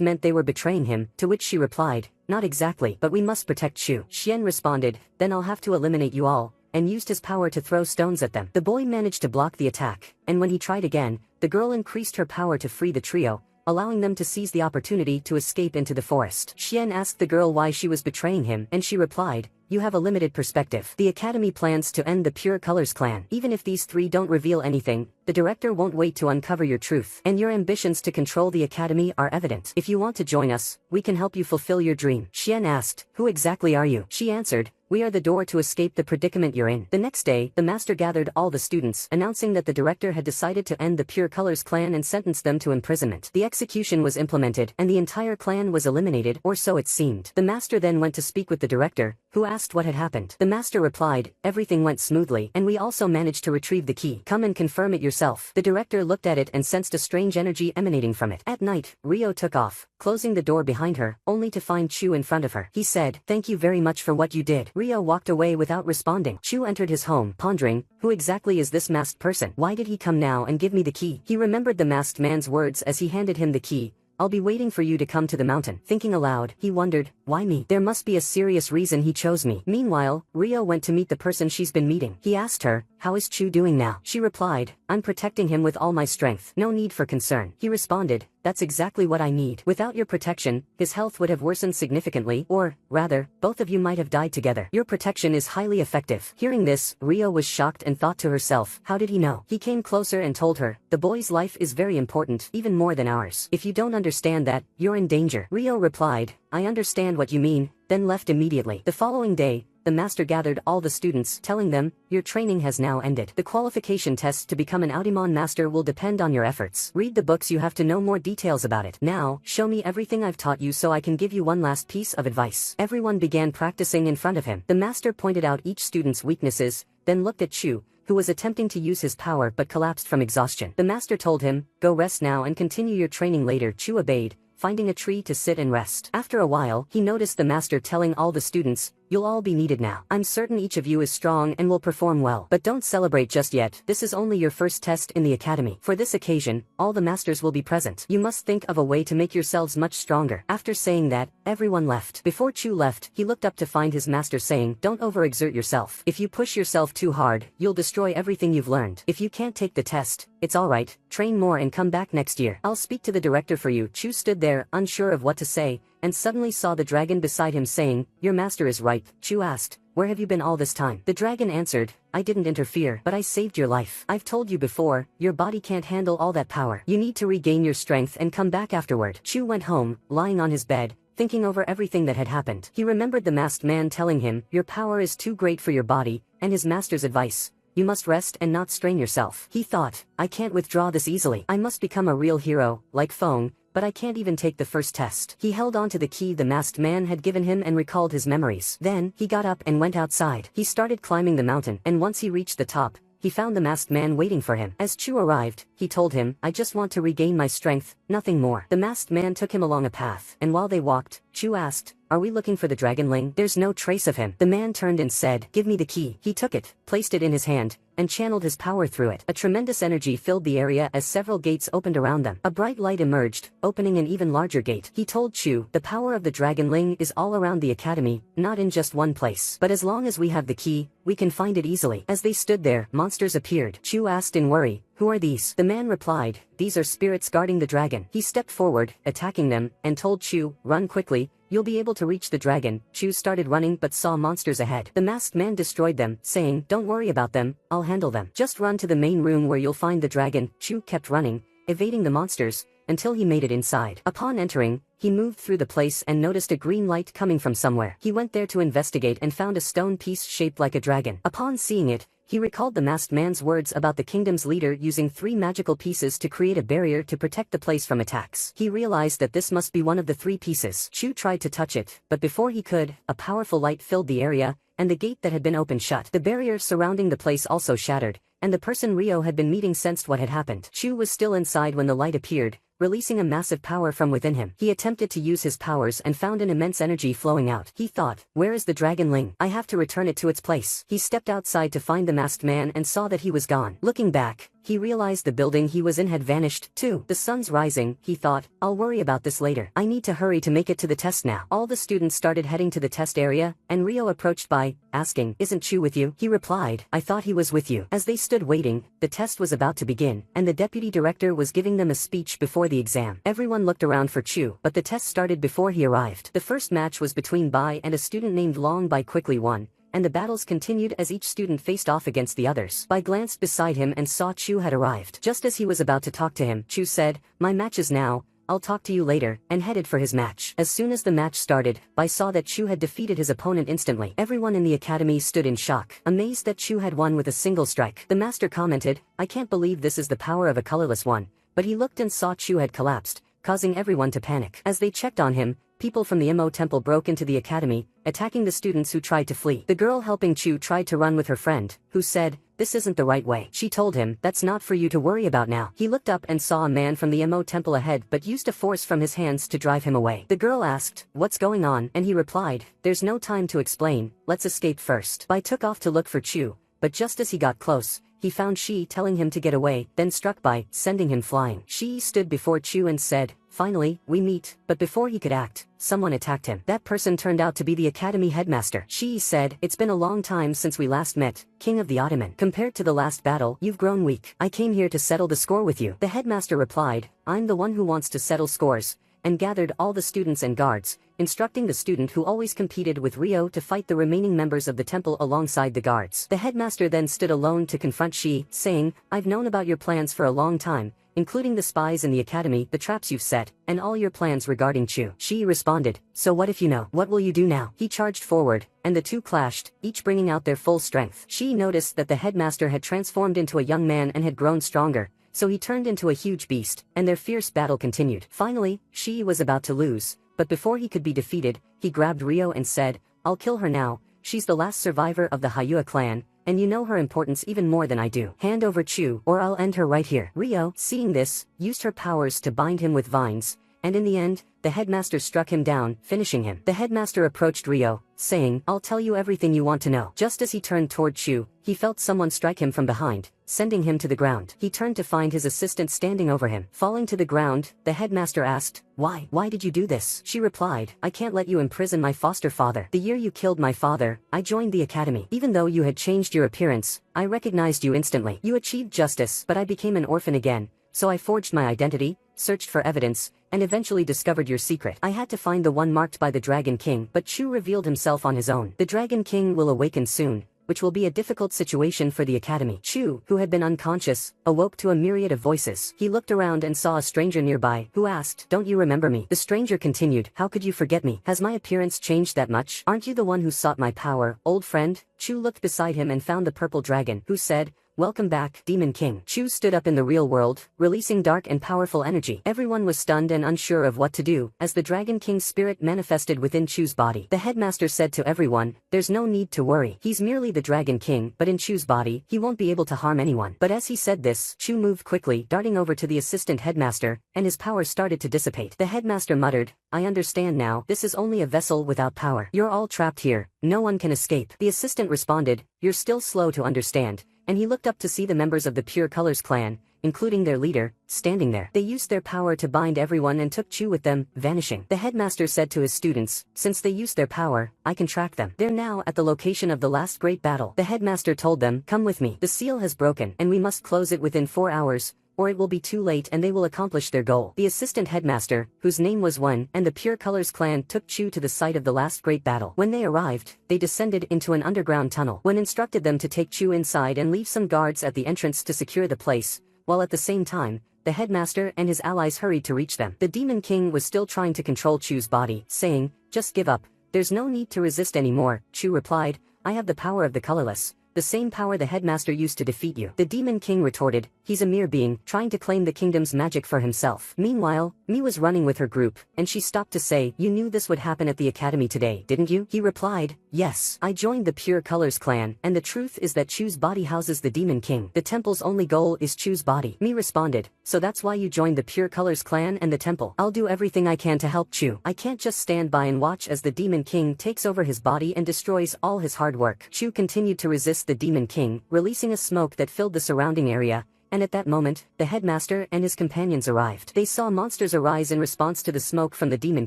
meant they were betraying him, to which she replied, not exactly, but we must protect Chu. Xian responded, then I'll have to eliminate you all, and used his power to throw stones at them. The boy managed to block the attack, and when he tried again, the girl increased her power to free the trio, allowing them to seize the opportunity to escape into the forest. Xian asked the girl why she was betraying him, and she replied, you have a limited perspective. The academy plans to end the Pure Colors clan. Even if these three don't reveal anything, the director won't wait to uncover your truth. And your ambitions to control the academy are evident. If you want to join us, we can help you fulfill your dream. Xian asked, who exactly are you? She answered, we are the door to escape the predicament you're in. The next day, the master gathered all the students, announcing that the director had decided to end the Pure Colors clan and sentenced them to imprisonment. The execution was implemented, and the entire clan was eliminated, or so it seemed. The master then went to speak with the director, who asked what had happened. The master replied, everything went smoothly, and we also managed to retrieve the key. Come and confirm it yourself. The director looked at it and sensed a strange energy emanating from it. At night, Rio took off, closing the door behind her, only to find Chu in front of her. He said, thank you very much for what you did. Rio walked away without responding. Chu entered his home, pondering, who exactly is this masked person? Why did he come now and give me the key? He remembered the masked man's words as he handed him the key. I'll be waiting for you to come to the mountain. Thinking aloud, he wondered, why me? There must be a serious reason he chose me. Meanwhile, Rio went to meet the person she's been meeting. He asked her, how is Chu doing now? She replied, I'm protecting him with all my strength. No need for concern. He responded, that's exactly what I need. Without your protection, his health would have worsened significantly, or, rather, both of you might have died together. Your protection is highly effective. Hearing this, Rio was shocked and thought to herself, how did he know? He came closer and told her, the boy's life is very important, even more than ours. If you don't understand that, you're in danger. Rio replied, I understand what you mean, then left immediately. The following day, the master gathered all the students, telling them, your training has now ended. The qualification test to become an Audimon master will depend on your efforts. Read the books you have to know more details about it. Now, show me everything I've taught you so I can give you one last piece of advice. Everyone began practicing in front of him. The master pointed out each student's weaknesses, then looked at Chu, who was attempting to use his power but collapsed from exhaustion. The master told him, go rest now and continue your training later. Chu obeyed, finding a tree to sit and rest. After a while, he noticed the master telling all the students, you'll all be needed now. I'm certain each of you is strong and will perform well. But don't celebrate just yet. This is only your first test in the academy. For this occasion, all the masters will be present. You must think of a way to make yourselves much stronger. After saying that, everyone left. Before Chu left, he looked up to find his master saying, don't overexert yourself. If you push yourself too hard, you'll destroy everything you've learned. If you can't take the test, it's alright, train more and come back next year. I'll speak to the director for you. Chu stood there, unsure of what to say, and suddenly saw the dragon beside him saying, "Your master is right." Chu asked, "Where have you been all this time?" The dragon answered, "I didn't interfere, but I saved your life. I've told you before, your body can't handle all that power. You need to regain your strength and come back afterward." Chu went home, lying on his bed, thinking over everything that had happened. He remembered the masked man telling him, "Your power is too great for your body," and his master's advice, "You must rest and not strain yourself." He thought, "I can't withdraw this easily. I must become a real hero, like Feng, but I can't even take the first test." He held on to the key the masked man had given him and recalled his memories. Then, he got up and went outside. He started climbing the mountain, and once he reached the top, he found the masked man waiting for him. As Chu arrived, he told him, "I just want to regain my strength, nothing more." The masked man took him along a path, and while they walked, Chu asked, "Are we looking for the dragonling?" "There's no trace of him." The man turned and said, "Give me the key." He took it, placed it in his hand, and channeled his power through it. A tremendous energy filled the area as several gates opened around them. A bright light emerged, opening an even larger gate. He told Chu, "The power of the dragonling is all around the academy, not in just one place. But as long as we have the key, we can find it easily." As they stood there, monsters appeared. Chu asked in worry, "Who are these?" The man replied, "These are spirits guarding the dragon." He stepped forward, attacking them, and told Chu, "Run quickly. You'll be able to reach the dragon." Chu started running but saw monsters ahead. The masked man destroyed them, saying, "Don't worry about them, I'll handle them. Just run to the main room where you'll find the dragon." Chu kept running, evading the monsters, until he made it inside. Upon entering, he moved through the place and noticed a green light coming from somewhere. He went there to investigate and found a stone piece shaped like a dragon. Upon seeing it, he recalled the masked man's words about the kingdom's leader using 3 magical pieces to create a barrier to protect the place from attacks. He realized that this must be one of the 3 pieces. Chu tried to touch it, but before he could, a powerful light filled the area, and the gate that had been opened shut. The barrier surrounding the place also shattered, and the person Rio had been meeting sensed what had happened. Chu was still inside when the light appeared, releasing a massive power from within him. He attempted to use his powers and found an immense energy flowing out. He thought, "Where is the dragonling? I have to return it to its place." He stepped outside to find the masked man and saw that he was gone. Looking back, he realized the building he was in had vanished, too. The sun's rising, he thought, "I'll worry about this later. I need to hurry to make it to the test now." All the students started heading to the test area, and Rio approached by, asking, "Isn't Chu with you?" He replied, "I thought he was with you." As they stood waiting, the test was about to begin, and the deputy director was giving them a speech before the exam. Everyone looked around for Chu, but the test started before he arrived. The first match was between Bai and a student named Long. Bai quickly won, and the battles continued as each student faced off against the others. Bai glanced beside him and saw Chu had arrived. Just as he was about to talk to him, Chu said, "My match is now, I'll talk to you later," and headed for his match. As soon as the match started, Bai saw that Chu had defeated his opponent instantly. Everyone in the academy stood in shock, amazed that Chu had won with a single strike. The master commented, "I can't believe this is the power of a colorless one," but he looked and saw Chu had collapsed, causing everyone to panic. As they checked on him, people from the Imo temple broke into the academy, attacking the students who tried to flee. The girl helping Chu tried to run with her friend, who said, "This isn't the right way." She told him, "That's not for you to worry about now." He looked up and saw a man from the Imo temple ahead but used a force from his hands to drive him away. The girl asked, "What's going on?" and he replied, "There's no time to explain, let's escape first." Bai took off to look for Chu, but just as he got close, he found Shi telling him to get away, then struck Bai, sending him flying. Shi stood before Chu and said, "Finally, we meet," but before he could act, someone attacked him. That person turned out to be the academy headmaster. Shi said, "It's been a long time since we last met, King of the Ottoman. Compared to the last battle, you've grown weak. I came here to settle the score with you." The headmaster replied, "I'm the one who wants to settle scores," and gathered all the students and guards, instructing the student who always competed with Rio to fight the remaining members of the temple alongside the guards. The headmaster then stood alone to confront Shi, saying, "I've known about your plans for a long time, including the spies in the academy, the traps you've set, and all your plans regarding Chu." Shi responded, "So what if you know? What will you do now?" He charged forward, and the two clashed, each bringing out their full strength. Shi noticed that the headmaster had transformed into a young man and had grown stronger, so he turned into a huge beast, and their fierce battle continued. Finally, Shi was about to lose, but before he could be defeated, he grabbed Rio and said, "I'll kill her now. She's the last survivor of the Hayua clan, and you know her importance even more than I do. Hand over Chu, or I'll end her right here." Rio, seeing this, used her powers to bind him with vines, and in the end, the headmaster struck him down, finishing him. The headmaster approached Rio, saying, "I'll tell you everything you want to know." Just as he turned toward Chu, he felt someone strike him from behind, sending him to the ground. He turned to find his assistant standing over him. Falling to the ground, the headmaster asked, Why did you do this?" She replied, "I can't let you imprison my foster father. The year you killed my father, I joined the academy. Even though you had changed your appearance, I recognized you instantly. You achieved justice, but I became an orphan again, so I forged my identity, searched for evidence, and eventually discovered your secret. I had to find the one marked by the Dragon King, but Chu revealed himself on his own. The Dragon King will awaken soon, which will be a difficult situation for the academy. Chu, who had been unconscious, awoke to a myriad of voices. He looked around and saw a stranger nearby, who asked, "Don't you remember me?" The stranger continued, "How could you forget me? Has my appearance changed that much? Aren't you the one who sought my power, old friend?" Chu looked beside him and found the purple dragon, who said, "Welcome back, Demon King." Chu stood up in the real world, releasing dark and powerful energy. Everyone was stunned and unsure of what to do, as the Dragon King's spirit manifested within Chu's body. The headmaster said to everyone, "There's no need to worry. He's merely the Dragon King, but in Chu's body, he won't be able to harm anyone." But as he said this, Chu moved quickly, darting over to the assistant headmaster, and his power started to dissipate. The headmaster muttered, "I understand now. This is only a vessel without power. You're all trapped here. No one can escape." The assistant responded, "You're still slow to understand," and he looked up to see the members of the Pure Colors clan, including their leader, standing there. They used their power to bind everyone and took Chu with them, vanishing. The headmaster said to his students, "Since they used their power, I can track them. They're now at the location of the last great battle." The headmaster told them, "Come with me. The seal has broken, and we must close it within 4 hours, or it will be too late and they will accomplish their goal." The assistant headmaster, whose name was Wen, and the Pure Colors clan took Chu to the site of the last great battle. When they arrived, they descended into an underground tunnel. Wen instructed them to take Chu inside and leave some guards at the entrance to secure the place, while at the same time, the headmaster and his allies hurried to reach them. The Demon King was still trying to control Chu's body, saying, "Just give up. There's no need to resist anymore." Chu replied, "I have the power of the colorless, the same power the headmaster used to defeat you." The Demon King retorted, "He's a mere being, trying to claim the kingdom's magic for himself." Meanwhile, Mi was running with her group, and she stopped to say, "You knew this would happen at the academy today, didn't you?" He replied, "Yes. I joined the Pure Colors clan, and the truth is that Chu's body houses the Demon King. The temple's only goal is Chu's body." Mi responded, "So that's why you joined the Pure Colors clan and the temple?" "I'll do everything I can to help Chu. I can't just stand by and watch as the Demon King takes over his body and destroys all his hard work." Chu continued to resist the Demon King, releasing a smoke that filled the surrounding area, and at that moment, the headmaster and his companions arrived. They saw monsters arise in response to the smoke from the Demon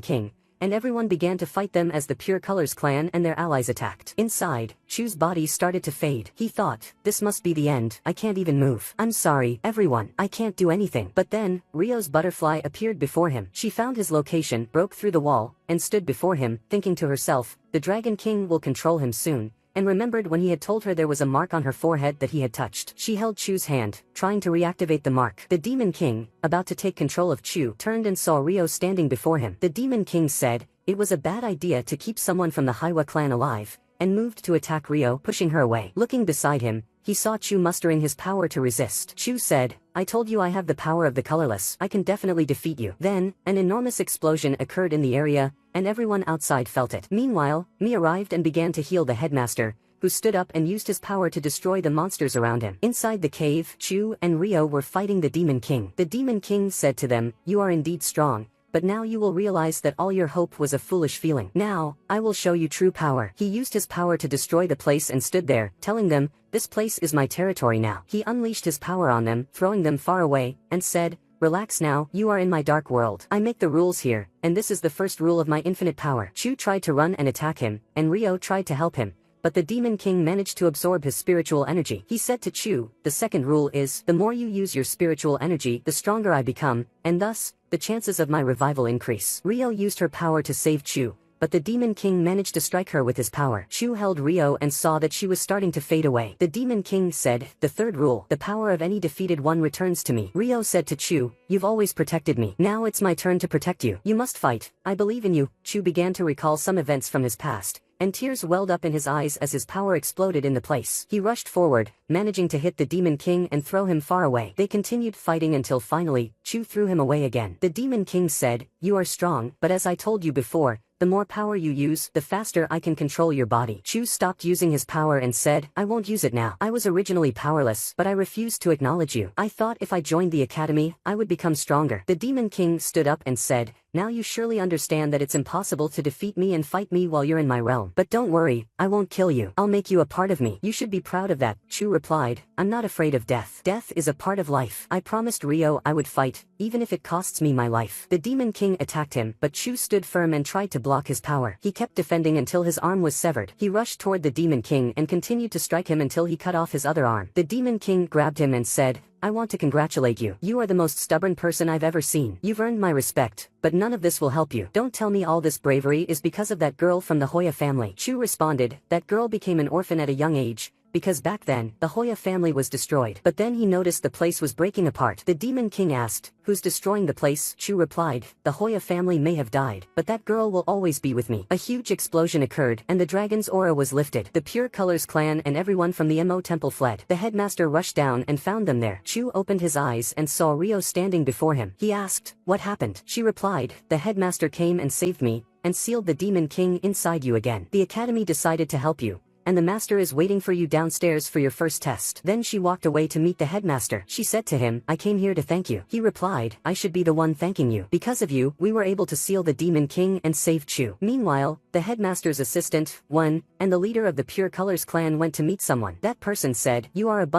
King, and everyone began to fight them as the Pure Colors clan and their allies attacked. Inside, Chu's body started to fade. He thought, "This must be the end. I can't even move. I'm sorry, everyone. I can't do anything." But then, Rio's butterfly appeared before him. She found his location, broke through the wall, and stood before him, thinking to herself, "The Dragon King will control him soon," and remembered when he had told her there was a mark on her forehead that he had touched. She held Chu's hand, trying to reactivate the mark. The Demon King, about to take control of Chu, turned and saw Rio standing before him. The Demon King said, "It was a bad idea to keep someone from the Haiwa clan alive," and moved to attack Rio, pushing her away. Looking beside him, he saw Chu mustering his power to resist. Chu said, "I told you I have the power of the colorless. I can definitely defeat you." Then, an enormous explosion occurred in the area, and everyone outside felt it. Meanwhile, Mi arrived and began to heal the headmaster, who stood up and used his power to destroy the monsters around him. Inside the cave, Chu and Rio were fighting the Demon King. The Demon King said to them, "You are indeed strong, but now you will realize that all your hope was a foolish feeling. Now, I will show you true power." He used his power to destroy the place and stood there, telling them, "This place is my territory now." He unleashed his power on them, throwing them far away, and said, "Relax now, you are in my dark world. I make the rules here, and this is the first rule of my infinite power." Chu tried to run and attack him, and Rio tried to help him, but the Demon King managed to absorb his spiritual energy. He said to Chu, "The second rule is, the more you use your spiritual energy, the stronger I become, and thus, the chances of my revival increase." Rio used her power to save Chu, but the Demon King managed to strike her with his power. Chu held Rio and saw that she was starting to fade away. The Demon King said, "The third rule, the power of any defeated one returns to me." Rio said to Chu, "You've always protected me. Now it's my turn to protect you. You must fight. I believe in you." Chu began to recall some events from his past, and tears welled up in his eyes as his power exploded in the place. He rushed forward, managing to hit the Demon King and throw him far away. They continued fighting until finally, Chu threw him away again. The Demon King said, "You are strong, but as I told you before, the more power you use, the faster I can control your body." Chu stopped using his power and said, "I won't use it now. I was originally powerless, but I refused to acknowledge you. I thought if I joined the academy, I would become stronger." The Demon King stood up and said, "Now you surely understand that it's impossible to defeat me and fight me while you're in my realm. But don't worry, I won't kill you. I'll make you a part of me. You should be proud of that." Chu replied, "I'm not afraid of death. Death is a part of life. I promised Rio I would fight, even if it costs me my life." The Demon King attacked him, but Chu stood firm and tried to block his power. He kept defending until his arm was severed. He rushed toward the Demon King and continued to strike him until he cut off his other arm. The Demon King grabbed him and said, I want to congratulate you. You are the most stubborn person I've ever seen. You've earned my respect, but none of this will help you. Don't tell me all this bravery is because of that girl from the Hoya family. Chu responded, that girl became an orphan at a young age, because back then, the Hoya family was destroyed. But then he noticed the place was breaking apart. The Demon King asked, who's destroying the place? Chu replied, the Hoya family may have died, but that girl will always be with me. A huge explosion occurred, and the dragon's aura was lifted. The Pure Colors clan and everyone from the Mo temple fled. The headmaster rushed down and found them there. Chu opened his eyes and saw Rio standing before him. He asked, what happened? She replied, the headmaster came and saved me, and sealed the Demon King inside you again. The academy decided to help you, and the master is waiting for you downstairs for your first test. Then she walked away to meet the headmaster. She said to him, I came here to thank you. He replied, I should be the one thanking you. Because of you, we were able to seal the Demon King and save Chu. Meanwhile, the headmaster's assistant, and the leader of the Pure Colors clan went to meet someone. That person said, you are a bunch